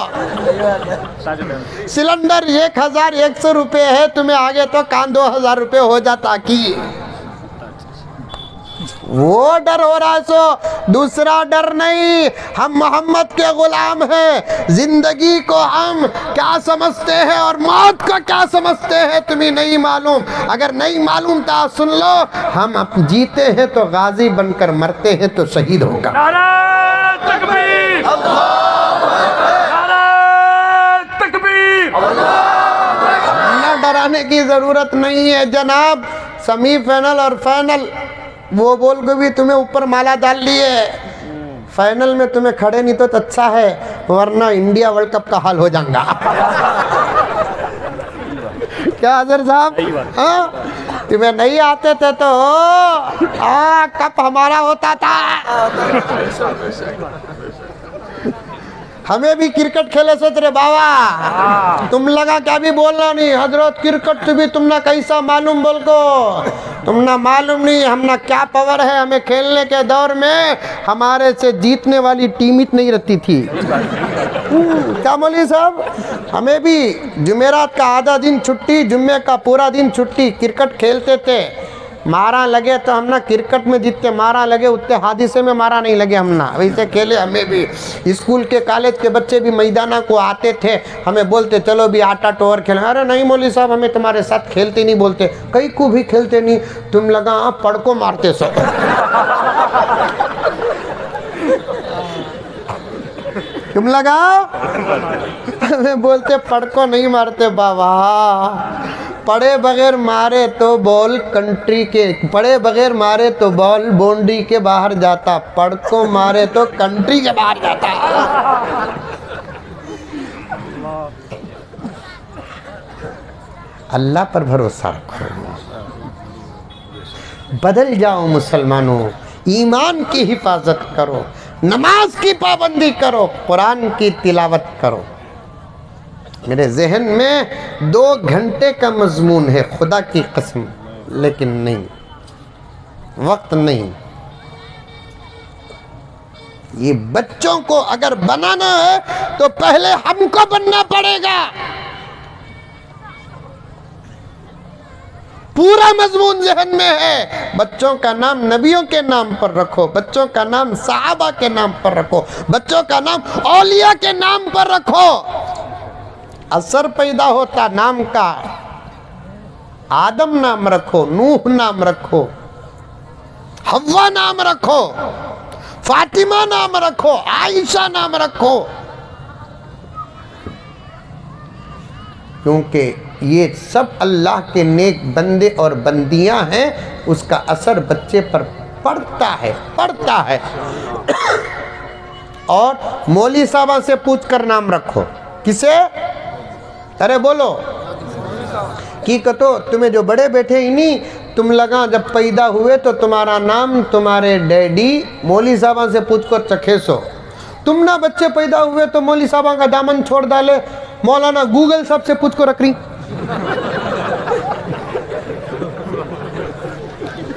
सिलेंडर 1100 रुपए है, तुम्हें आगे तो कहाँ 2000 रुपए हो जाता कि वो डर हो रहा है। सो दूसरा डर नहीं, हम मोहम्मद के गुलाम हैं। जिंदगी को हम क्या समझते हैं और मौत को क्या समझते हैं तुम्हें नहीं मालूम। अगर नहीं मालूम तो सुन लो, हम अब जीते हैं तो गाजी बनकर, मरते हैं तो शहीद होगा। नारे तकबीर, नारे तकबीर। ना डराने की जरूरत नहीं है जनाब। सेमीफाइनल और फाइनल वो बोल के भी तुम्हें ऊपर माला डाल लिए। फाइनल में तुम्हें खड़े नहीं तो अच्छा है, वरना इंडिया वर्ल्ड कप का हाल हो जाएगा। क्या अजहर साहब, हाँ तुम्हें नहीं आते थे तो कप हमारा होता था। हमें भी क्रिकेट खेले सोच रहे बाबा, तुम लगा क्या भी बोलना नहीं। हजरत क्रिकेट भी तुमने कैसा मालूम बोल को, तुमने मालूम नहीं हमना क्या पावर है। हमें खेलने के दौर में हमारे से जीतने वाली टीम ही नहीं रहती थी। क्या मौलवी साहब, हमें भी जुमेरात का आधा दिन छुट्टी, जुम्मे का पूरा दिन छुट्टी, क्रिकेट खेलते थे। मारा लगे तो हम ना क्रिकेट में जीतते, मारा लगे उतने हादिसे में मारा नहीं लगे। हम ना वैसे खेले। हमें भी स्कूल के कॉलेज के बच्चे भी मैदाना को आते थे, हमें बोलते चलो भी 8-8 ओवर खेलें। अरे नहीं मौलवी साहब, हमें तुम्हारे साथ खेलते नहीं बोलते। कई को भी खेलते नहीं, तुम लगा आप पड़को मारते सो। तुम लगाओ, हमें बोलते पड़को नहीं मारते बाबा। पड़े बगैर मारे तो बॉल कंट्री के, पड़े बगैर मारे तो बॉल बाउंड्री के बाहर जाता, पड़को मारे तो कंट्री के बाहर जाता। अल्लाह पर भरोसा रखो, बदल जाओ मुसलमानों। ईमान की हिफाजत करो, नमाज की पाबंदी करो, कुरान की तिलावत करो। मेरे जहन में 2 घंटे का मजमून है, खुदा की कसम, लेकिन नहीं, वक्त नहीं। ये बच्चों को अगर बनाना है तो पहले हमको बनना पड़ेगा। पूरा मजमून जहन में है। बच्चों का नाम नबियों के नाम पर रखो, बच्चों का नाम सहाबा के नाम पर रखो, बच्चों का नाम औलिया के नाम पर रखो। असर पैदा होता नाम का। आदम नाम रखो, नूह नाम रखो, हव्वा नाम रखो, फातिमा नाम रखो, आयशा नाम रखो, क्योंकि ये सब अल्लाह के नेक बंदे और बंदियां हैं। उसका असर बच्चे पर पड़ता है। और मौली साहबा से पूछ कर नाम रखो। किसे? अरे बोलो की कतो तुम्हें जो बड़े बैठे ही नहीं, तुम लगा जब पैदा हुए तो तुम्हारा नाम तुम्हारे डैडी मौली साहबा से पूछ कर चखेसो। तुम ना बच्चे पैदा हुए तो मौली साहबा का दामन छोड़ डाले, मौलाना गूगल साहब से पूछ को रख रही।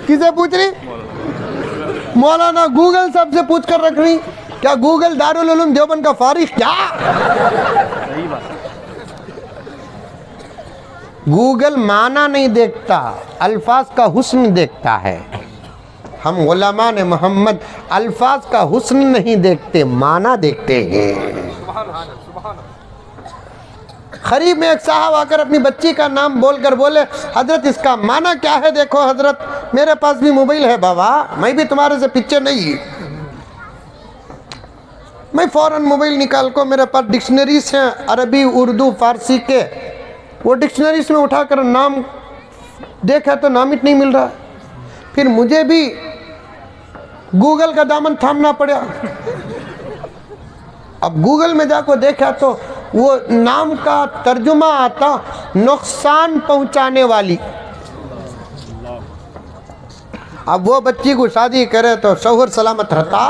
किसे पूछ रही? मौलाना गूगल साहब से पूछ कर रख रही। क्या गूगल दारुल उलूम देवबंद का फारिग? क्या गूगल माना नहीं देखता, अल्फाज का हुस्न देखता है। हम गुलामान मोहम्मद अल्फाज का हुस्न नहीं देखते, माना देखते हैं। खरीब में एक साहब आकर अपनी बच्ची का नाम बोलकर बोले, हजरत इसका माना क्या है? देखो हजरत मेरे पास भी मोबाइल है बाबा, मैं भी तुम्हारे से पीछे नहीं। मैं फौरन मोबाइल निकाल को, मेरे पास डिक्शनरीज हैं अरबी, उर्दू, फारसी के। वो डिक्शनरीज में उठाकर नाम देखा तो नाम ही नहीं मिल रहा। फिर मुझे भी गूगल का दामन थामना पड़ा। अब गूगल में जाकर देखा तो वो नाम का तर्जुमा आता नुकसान पहुंचाने वाली। अब वो बच्ची को शादी करे तो शौहर सलामत रहता,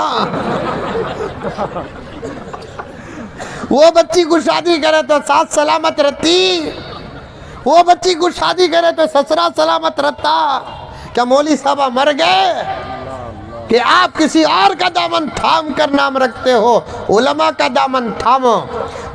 वो बच्ची को शादी करे तो सास सलामत रहती, वो बच्ची को शादी करे तो ससुरा सलामत रहता। क्या मौली साहब मर गए कि आप किसी और का दामन थाम कर नाम रखते हो? उलमा का दामन थामो।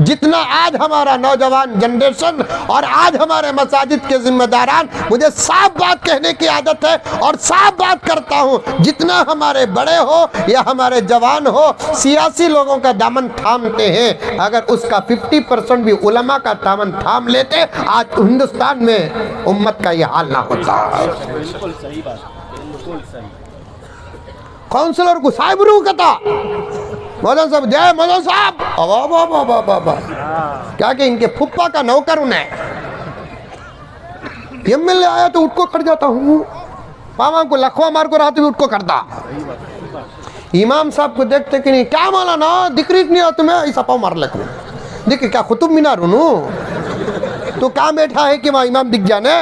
जितना आज हमारा नौजवान जनरेशन और आज हमारे मसाजिद के जिम्मेदारान, मुझे साफ बात कहने की आदत है और साफ बात करता हूँ, जितना हमारे बड़े हो या हमारे जवान हो सियासी लोगों का दामन थामते हैं, अगर उसका 50% भी उलमा का दामन थाम लेते, आज हिंदुस्तान में उम्मत का ये हाल ना होता। बिल्कुल सही बात, बिल्कुल सही। काउंसलर को साहब रू कहता, मौलाना साहब जय मौलाना साहब, क्या कि इनके फुप्पा का नौकर उन्हें एमएलए आया तो उठको खड़ जाता हूँ, पावा को लखवा मार को रहा तो भी उठको करता। इमाम साहब को देखते कि नहीं, क्या मौलाना दिक्री नहीं हो तुम्हें, ऐसा पाव मार लेते देखिए क्या कुतुब मीनार हूँ तो काम बैठा है कि वहाँ इमाम दिख जाने।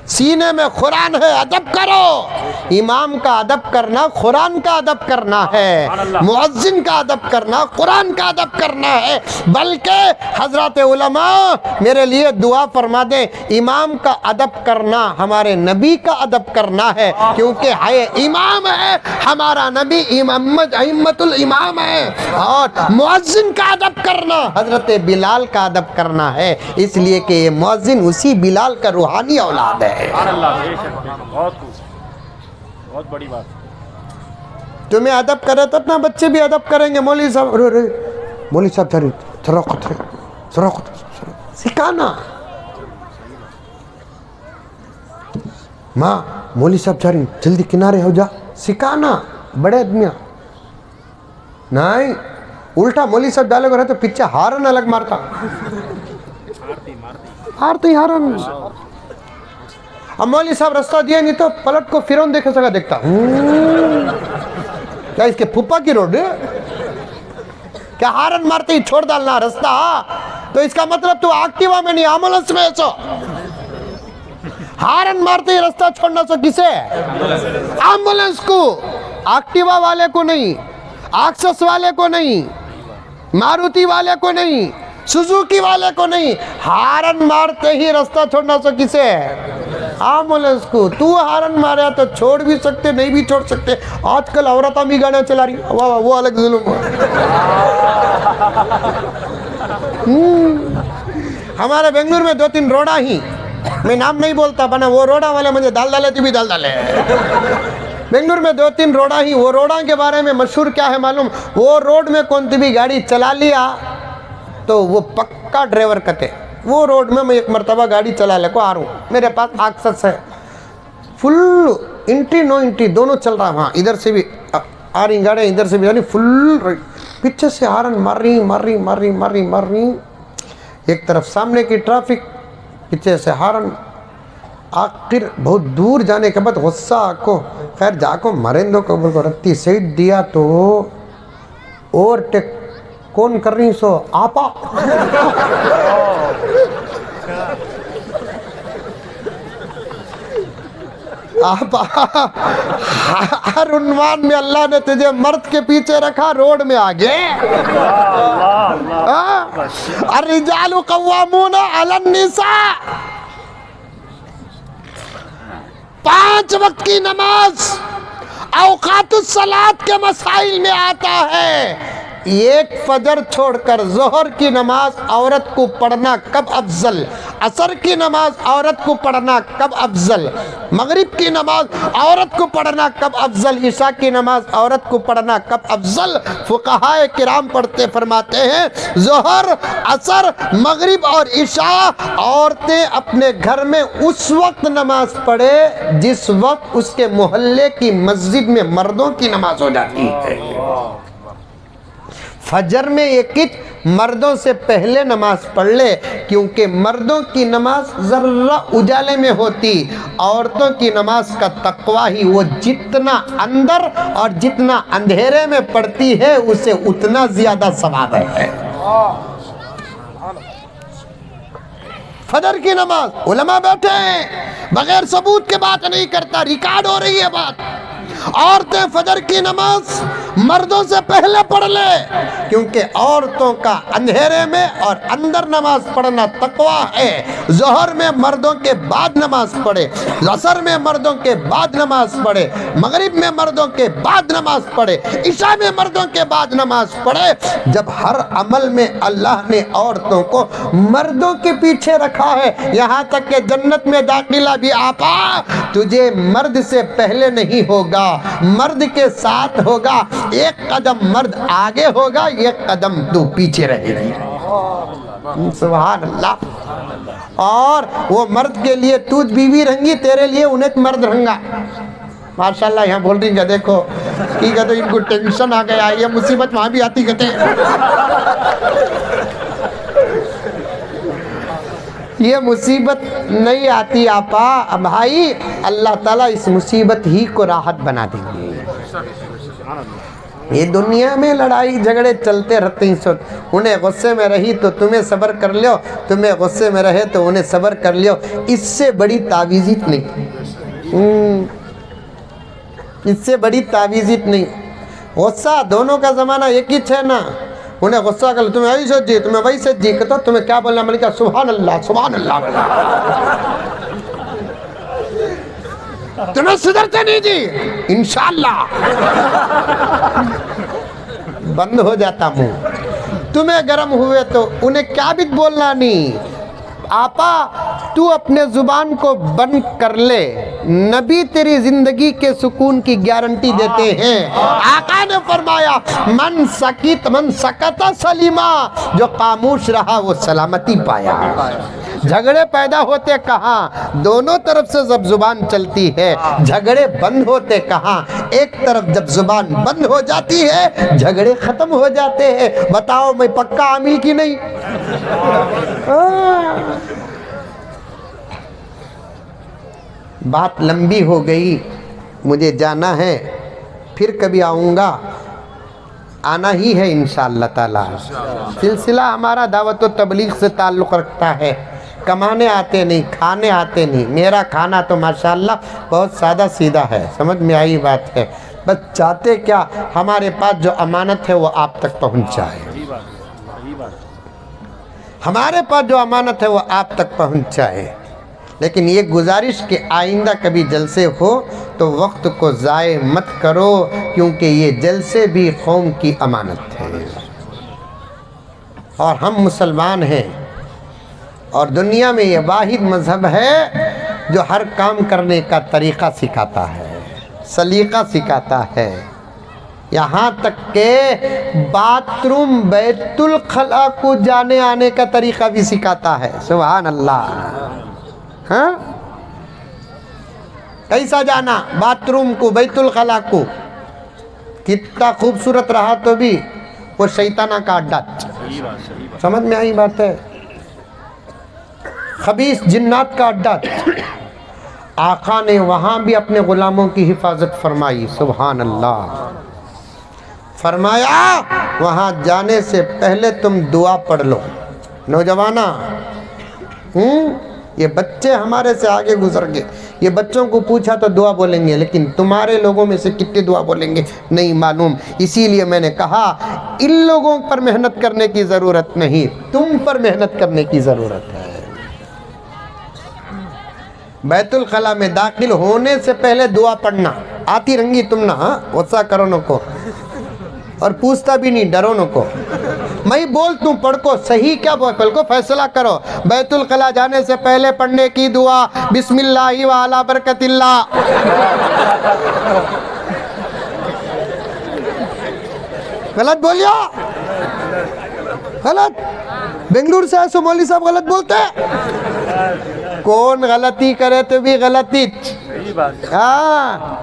सीने में कुरान है, अदब करो। इमाम का अदब करना कुरान का अदब करना है, मुअज्जिन का अदब करना कुरान का अदब करना है। बल्कि हजरत उलमा मेरे लिए दुआ फरमा दे, इमाम का अदब करना हमारे नबी का अदब करना है, क्योंकि है इमाम है हमारा नबी, इमामतुल इमाम है। और मुअज्जिन का अदब करना हजरत बिलाल का अदब करना है, इसलिए कि ये मुअज्जिन उसी बिलाल का रूहानी औलाद है। बहुत बड़ी बात। तुम्हें अदब करे तब ना बच्चे भी अदब करेंगे। मौली साहब रे मौली साहब सिखाना, माँ मौली साहब जा रही, जल्दी किनारे हो जा, सिखाना। बड़े आदमिया नहीं, उल्टा मौली साहब डाले को रहे तो पीछे हारन अलग मारता, हारती हारन। अब मौली साहब रास्ता दिया नहीं तो पलट को फिरौन देखे सका देखता, क्या इसके फुप्पा की रोड क्या हारन मारते ही छोड़ डालना रास्ता? तो इसका मतलब तू एक्टिवा में नहीं एम्बुलेंस में ऐसा हारन मारते ही रास्ता छोड़ना। सो किसे? एम्बुलेंस को, एक्टिवा वाले को नहीं, एक्सेस वाले को नहीं, मारुति वाले को नहीं, सुजुकी वाले को नहीं। हारन मारते ही रास्ता छोड़ना। सो किसे? एम्बुलेंस को। तू हारन मारा तो छोड़ भी सकते, नहीं भी छोड़ सकते। आजकल औरतें भी गाना चला रही, वाह वो अलग जुल्म। हमारे बेंगलुरु में 2-3 रोड़ा ही, मैं नाम नहीं बोलता बना, वो रोड़ा वाले मुझे दाल डाले तू भी दाल डाले। बेंगलुरु में 2-3 रोड़ा ही, वो रोड़ा के बारे में मशहूर क्या है मालूम? वो रोड में कौन सी भी गाड़ी चला लिया तो वो पक्का ड्राइवर कहते। वो रोड में मैं एक मरतबा गाड़ी चला ले को आ रहा हूँ, मेरे पास एक्सेस है, फुल इंट्री नो इंट्री दोनों चल रहा है। वहाँ इधर से भी आ रही गाड़ी, इधर से भी आ रही, फुल पीछे से हारन मार रही। एक तरफ सामने की ट्रैफिक, पीछे से हारन। आखिर बहुत दूर जाने के बाद गुस्सा को, खैर जाको मरेंदो को बोल को रत्ती साइड दिया तो ओवरटेक कौन कर रही सो आपा। आपा हर उन्वान में अल्लाह ने तुझे मर्द के पीछे रखा, रोड में आगे। अर्रिजालु कव्वामूना अलन निसा। 5 वक्त की नमाज औकातुस सलात के मसाइल में आता है। एक फजर छोड़कर जोहर की नमाज औरत को पढ़ना कब अफजल, असर की नमाज औरत को पढ़ना कब अफजल, मगरिब की नमाज औरत को पढ़ना कब अफजल, ईशा की नमाज औरत को पढ़ना कब अफजल। फुक़हाए किराम पढ़ते फरमाते हैं जोहर, असर, मगरिब और ईशा औरतें अपने घर में उस वक्त नमाज पढ़े जिस वक्त उसके मोहल्ले की मस्जिद में मर्दों की नमाज हो जाती है। फजर में एक मर्दों से पहले नमाज पढ़ ले, क्योंकि मर्दों की नमाज जर्रा उजाले में होती, औरतों की नमाज का तकवा ही वो जितना अंदर और जितना अंधेरे में पढ़ती है उसे उतना ज्यादा सवाब है। फजर की नमाज उलमा बैठे हैं, बगैर सबूत के बात नहीं करता, रिकॉर्ड हो रही है बात। औरतें फजर की नमाज मर्दों से पहले पढ़ ले, क्योंकि औरतों का अंधेरे में और अंदर नमाज पढ़ना तकवा है। जोहर में मर्दों के बाद नमाज पढ़े, असर में मर्दों के बाद नमाज पढ़े, मगरिब में मर्दों के बाद नमाज पढ़े, इशा में मर्दों के बाद नमाज पढ़े। जब हर अमल में अल्लाह ने औरतों को मर्दों के पीछे रखा है, यहाँ तक कि जन्नत में दाखिला भी आपा तुझे मर्द से पहले नहीं होगा, मर्द के साथ होगा। एक कदम मर्द आगे होगा, एक कदम तू पीछे रहेगी। सुभान अल्लाह। और वो मर्द के लिए तू बीवी रहेंगी, तेरे लिए उन्हें मर्द रहेंगा। माशाल्लाह। यहाँ बोल रही है, देखो कि कहते इनको टेंशन आ गया, ये मुसीबत वहां भी आती कहते ये मुसीबत नहीं आती आपा भाई, अल्लाह ताला इस मुसीबत ही को राहत बना देंगे। ये दुनिया में लड़ाई झगड़े चलते रहते हैं, उन्हें गुस्से में रही तो तुम्हें सब्र कर लियो, तुम्हें गुस्से में रहे तो उन्हें सब्र कर लियो। इससे बड़ी तावीज़ नहीं, इससे बड़ी तावीज़ नहीं। गुस्सा दोनों का ज़माना एक ही है ना। उन्हें गुस्सा कर, तुम्हें ऐसे जी, तुम्हें वैसे जी, कहते तुम्हें क्या बोलना, मैंने कहा सुभान अल्लाह सुभान अल्लाह। तुम्हें सुधरते नहीं जी, इंशाअल्लाह बंद हो जाता मुंह। तुम्हें गर्म हुए तो उन्हें क्या भी बोलना नहीं। आपा तू अपने जुबान को बंद कर ले, नबी तेरी जिंदगी के सुकून की गारंटी देते हैं। आका ने फरमाया मन सकता सलीमा, जो खामोश रहा वो सलामती पाया। झगड़े पैदा होते कहाँ, दोनों तरफ से जब जुबान चलती है। झगड़े बंद होते कहाँ, एक तरफ जब जुबान बंद हो जाती है झगड़े खत्म हो जाते हैं। बताओ मैं पक्का आमिल की नहीं। बात लंबी हो गई, मुझे जाना है, फिर कभी आऊँगा, आना ही है इंशाअल्लाह ताला। सिलसिला हमारा दावत व तबलीग से ताल्लुक़ रखता है। कमाने आते नहीं, खाने आते नहीं। मेरा खाना तो माशाअल्लाह बहुत सादा सीधा है, समझ में आई बात है। बस चाहते क्या, हमारे पास जो अमानत है वो आप तक पहुँच जाए। हमारे पास जो अमानत है वो आप तक पहुँच जाए। लेकिन ये गुजारिश कि आइंदा कभी जलसे हो तो वक्त को ज़ाय मत करो, क्योंकि ये जलसे भी कौम की अमानत है। और हम मुसलमान हैं, और दुनिया में ये वाहिद मज़हब है जो हर काम करने का तरीक़ा सिखाता है, सलीक़ा सिखाता है। यहाँ तक के बाथरूम बैतुल खला को जाने आने का तरीक़ा भी सिखाता है। सुभान अल्लाह। हाँ, कैसा जाना बाथरूम को, बैतुल खला को। कितना खूबसूरत रहा तो भी वो शैताना का अड्डा। समझ में आई बात है। खबीस जिन्नात का अड्डा। आका ने वहाँ भी अपने गुलामों की हिफाजत फरमाई। सुभान अल्लाह। फरमाया वहाँ जाने से पहले तुम दुआ पढ़ लो। नौजवाना, ये बच्चे हमारे से आगे गुजर गए, ये बच्चों को पूछा तो दुआ बोलेंगे, लेकिन तुम्हारे लोगों में से कितने दुआ बोलेंगे नहीं मालूम। इसीलिए मैंने कहा इन लोगों पर मेहनत करने की ज़रूरत नहीं, तुम पर मेहनत करने की ज़रूरत है। बैतुल खला में दाखिल होने से पहले दुआ पढ़ना आती रंगी तुम ना, गुस्सा करो न को, और पूछता भी नहीं, डरो न को। मैं बोल तू पढ़ को, सही क्या बोल को फैसला करो। बैतुल खला जाने से पहले पढ़ने की दुआ बिस्मिल्लाहि व अला बरकतिल्लाह। गलत बोलियो, गलत। बेंगलुरु से ऐसे मौलवी साहब गलत बोलते हैं। कौन गलती करे तो भी गलती। हाँ,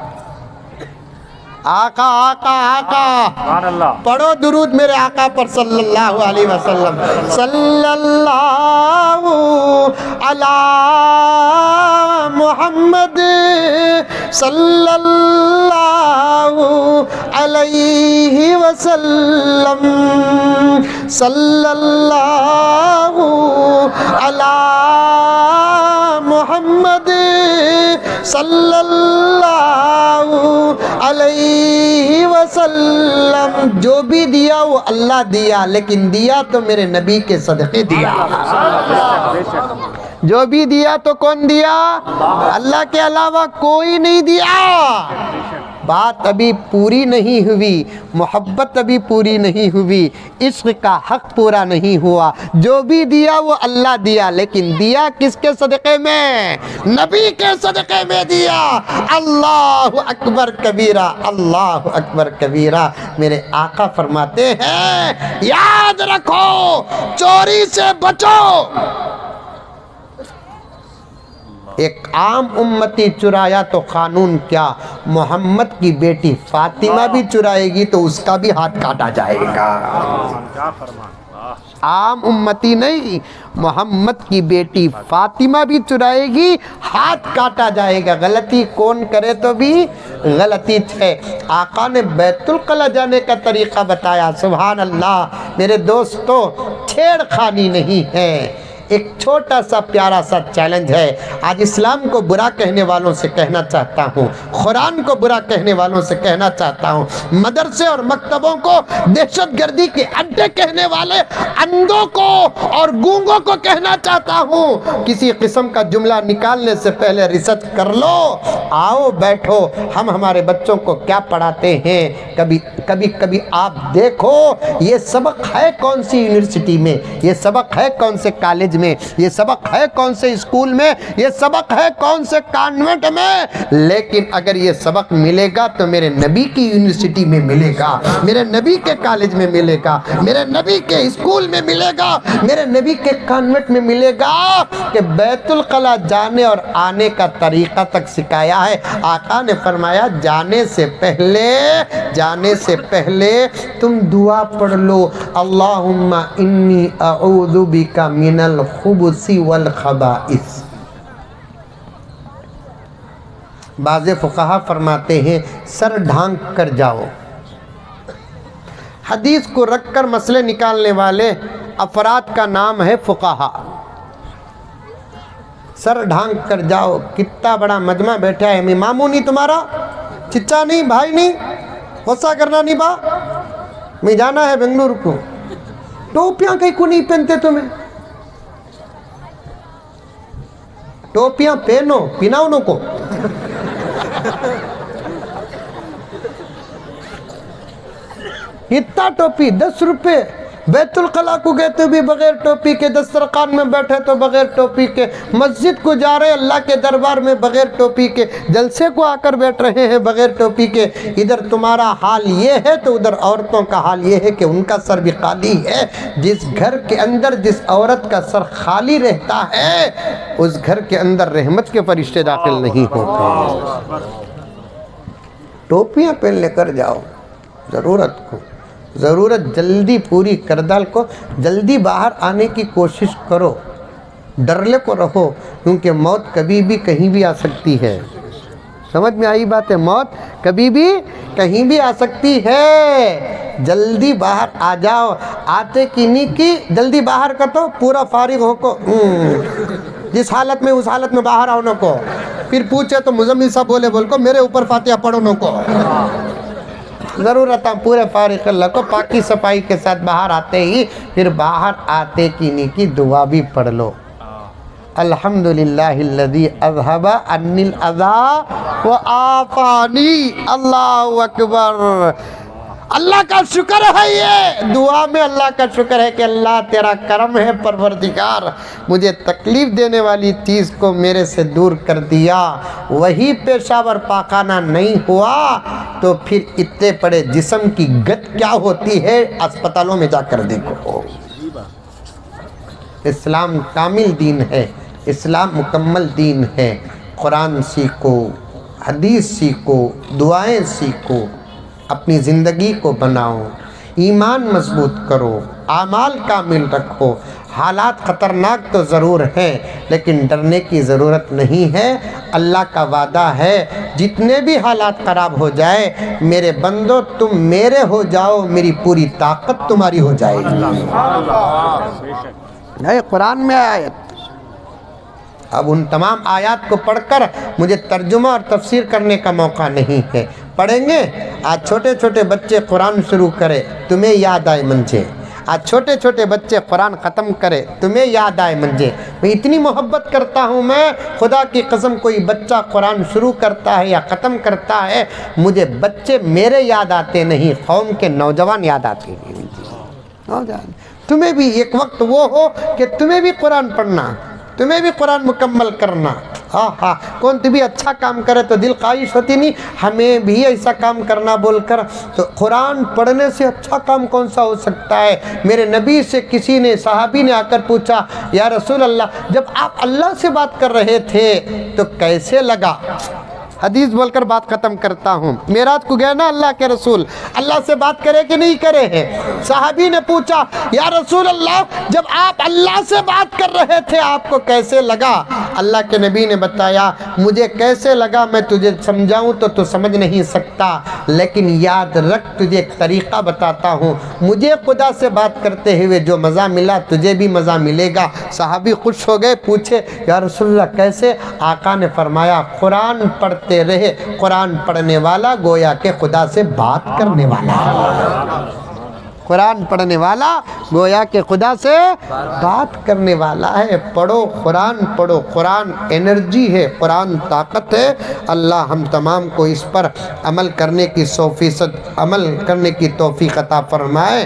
आका आका आका पढ़ो दुरूद मेरे आका पर सल्लल्लाहु अलैहि वसल्लम। सल्लल्लाहु अला मुहम्मद सल्लल्लाहु अलैहि वसल्लम। सल्लल्लाहु अला मोहम्मद सल्लल्लाहु अलैहि वसल्लम। जो भी दिया वो अल्लाह दिया, लेकिन दिया तो मेरे नबी के सदक़े दिया। जो भी दिया तो कौन दिया? अल्लाह के अलावा कोई नहीं दिया। बात अभी पूरी नहीं हुई, मोहब्बत अभी पूरी नहीं हुई, इश्क का हक पूरा नहीं हुआ। जो भी दिया वो अल्लाह दिया, लेकिन दिया किसके सदक़े में? नबी के सदक़े में दिया। अल्लाहु अकबर कबीरा, अल्लाहु अकबर कबीरा। मेरे आका फरमाते हैं, याद रखो, चोरी से बचो। एक आम उम्मती चुराया तो कानून क्या, मोहम्मद की बेटी फातिमा भी चुराएगी तो उसका भी हाथ काटा जाएगा। आम उम्मती नहीं, मोहम्मद की बेटी फातिमा भी चुराएगी, हाथ काटा जाएगा। गलती कौन करे तो भी गलती है। आका ने बैतुल कला जाने का तरीक़ा बताया। सुभान अल्लाह। मेरे दोस्तों, छेड़खानी नहीं है, एक छोटा सा प्यारा सा चैलेंज है। आज इस्लाम को बुरा कहने वालों से कहना चाहता हूँ, कुरान को बुरा कहने वालों से कहना चाहता हूँ, मदरसे और मकतबों को दहशतगर्दी के अड्डे कहने वाले अंधों को और गूंगों को कहना चाहता हूँ, किसी किस्म का जुमला निकालने से पहले रिसर्च कर लो। आओ बैठो, हम हमारे बच्चों को क्या पढ़ाते हैं। कभी आप देखो, ये सबक है कौन सी यूनिवर्सिटी में, ये सबक है कौन से कॉलेज में, ये सबक है कौन से स्कूल में, ये सबक है कौन से कॉन्वेंट में। लेकिन अगर ये सबक मिलेगा तो मेरे नबी की यूनिवर्सिटी में मिलेगा, मेरे नबी के कॉलेज में मिलेगा, मेरे नबी के स्कूल में मिलेगा, मेरे नबी के कॉन्वेंट में मिलेगा कि बैतुल कला जाने और आने का तरीका तक सिखाया है। आका ने फरमाया, जाने से पहले तुम दुआ पढ़ लो, अल्लाहुम्मा इन्नी अऊज़ु बिका मिनल खुबुसी वल खबाइस। बाज़े फुक़हा फरमाते हैं, सर ढांक कर जाओ। हदीस को रखकर मसले निकालने वाले अफराद का नाम है फुक़हा। सर ढांक कर जाओ। कितना बड़ा मजमा बैठा है। मैं मामू नहीं तुम्हारा, चिच्चा नहीं, भाई नहीं, गुस्सा करना नहीं बा। मैं जाना है बेंगलुरु को। टोपियाँ कहीं को नहीं पहनते तुम्हें? टोपियाँ पहनो, पिनाओ नो को। इतना टोपी 10 रुपए। बैतुल कला को गए तो भी बगैर टोपी के, दस्तरखान में बैठे तो बगैर टोपी के, मस्जिद को जा रहे अल्लाह के दरबार में बगैर टोपी के, जलसे को आकर बैठ रहे हैं बगैर टोपी के। इधर तुम्हारा हाल ये है तो उधर औरतों का हाल ये है कि उनका सर भी खाली है। जिस घर के अंदर जिस औरत का सर खाली रहता है, उस घर के अंदर रहमत के फरिश्ते दाखिल नहीं होते। टोपियाँ पहन लेकर जाओ। ज़रूरत जल्दी पूरी कर डाल को, जल्दी बाहर आने की कोशिश करो, डरले को रहो, क्योंकि मौत कभी भी कहीं भी आ सकती है। समझ में आई बात है? मौत कभी भी कहीं भी आ सकती है। जल्दी बाहर आ जाओ। आते की नहीं की, जल्दी बाहर कर तो पूरा फारिग हो को। जिस हालत में उस हालत में बाहर आओ न को। फिर पूछे तो मुजम्मिल साहब बोल को मेरे ऊपर फातिहा पढ़ो न को। ज़रूरत पूरे फारिग अल्लाह को पाकी सफाई के साथ बाहर आते ही, फिर बाहर आते की नी की दुआ भी पढ़ लो। अल्हम्दुलिल्लाहिल्लज़ी अज़हबा अन्निल अज़ा व आफ़ानी। अल्लाहु अकबर। अल्लाह का शुक्र है, ये दुआ में अल्लाह का शुक्र है कि अल्लाह तेरा करम है परवरदिगार, मुझे तकलीफ़ देने वाली चीज़ को मेरे से दूर कर दिया। वही पेशावर पाखाना नहीं हुआ तो फिर इतने बड़े जिस्म की गत क्या होती है, अस्पतालों में जाकर देखो। इस्लाम कामिल दीन है, इस्लाम मुकम्मल दीन है। कुरान सीखो, हदीस सीखो, दुआएं सीखो, अपनी ज़िंदगी को बनाओ, ईमान मजबूत करो, आमाल कामिल रखो। हालात ख़तरनाक तो ज़रूर हैं, लेकिन डरने की ज़रूरत नहीं है। अल्लाह का वादा है, जितने भी हालात ख़राब हो जाए मेरे बंदो तुम मेरे हो जाओ, मेरी पूरी ताकत तुम्हारी हो जाएगी। नहीं, कुरान में आयत। अब उन तमाम आयत को पढ़कर मुझे तर्जुमा और तफसीर करने का मौका नहीं है। पढ़ेंगे। आज छोटे छोटे बच्चे कुरान शुरू करें, तुम्हें याद आए मंझे। आज छोटे छोटे बच्चे कुरान ख़त्म करें, तुम्हें याद आए मंझे। मैं इतनी मोहब्बत करता हूँ, मैं खुदा की कसम, कोई बच्चा कुरान शुरू करता है या ख़त्म करता है, मुझे बच्चे मेरे याद आते नहीं, कौम के नौजवान याद आते हैं। नौजवान, तुम्हें भी एक वक्त वो हो कि तुम्हें भी कुरान पढ़ना, तुम्हें भी कुरान मुकम्मल करना। हाँ हाँ, कौन भी अच्छा काम करे तो दिल ख्वाहिश होती नहीं हमें भी ऐसा काम करना बोलकर। तो कुरान पढ़ने से अच्छा काम कौन सा हो सकता है। मेरे नबी से किसी ने, सहाबी ने आकर पूछा, या रसूल अल्लाह, जब आप अल्लाह से बात कर रहे थे तो कैसे लगा। हदीस बोलकर बात ख़त्म करता हूँ। मेराज को गए ना अल्लाह के रसूल, अल्लाह से बात करे कि नहीं करे हैं। साहबी ने पूछा, या रसूल अल्लाह, जब आप अल्लाह से बात कर रहे थे आपको कैसे लगा। अल्लाह के नबी ने बताया, मुझे कैसे लगा मैं तुझे समझाऊँ तो तू समझ नहीं सकता, लेकिन याद रख, तुझे एक तरीक़ा बताता हूँ। मुझे खुदा से बात करते हुए जो मज़ा मिला तुझे भी मज़ा मिलेगा। साहबी खुश हो गए, पूछे, या रसूल अल्लाह कैसे। आका ने फरमाया, कुरान पढ़ते रहे, कुरान पढ़ने वाला गोया के खुदा से बात करने वाला है। कुरान पढ़ने वाला गोया के खुदा से बात करने वाला है। पढ़ो कुरान, पढ़ो कुरान, एनर्जी है, कुरान ताकत है। अल्लाह हम तमाम को इस पर अमल करने की 100% अमल करने की तौफीक अता फरमाए।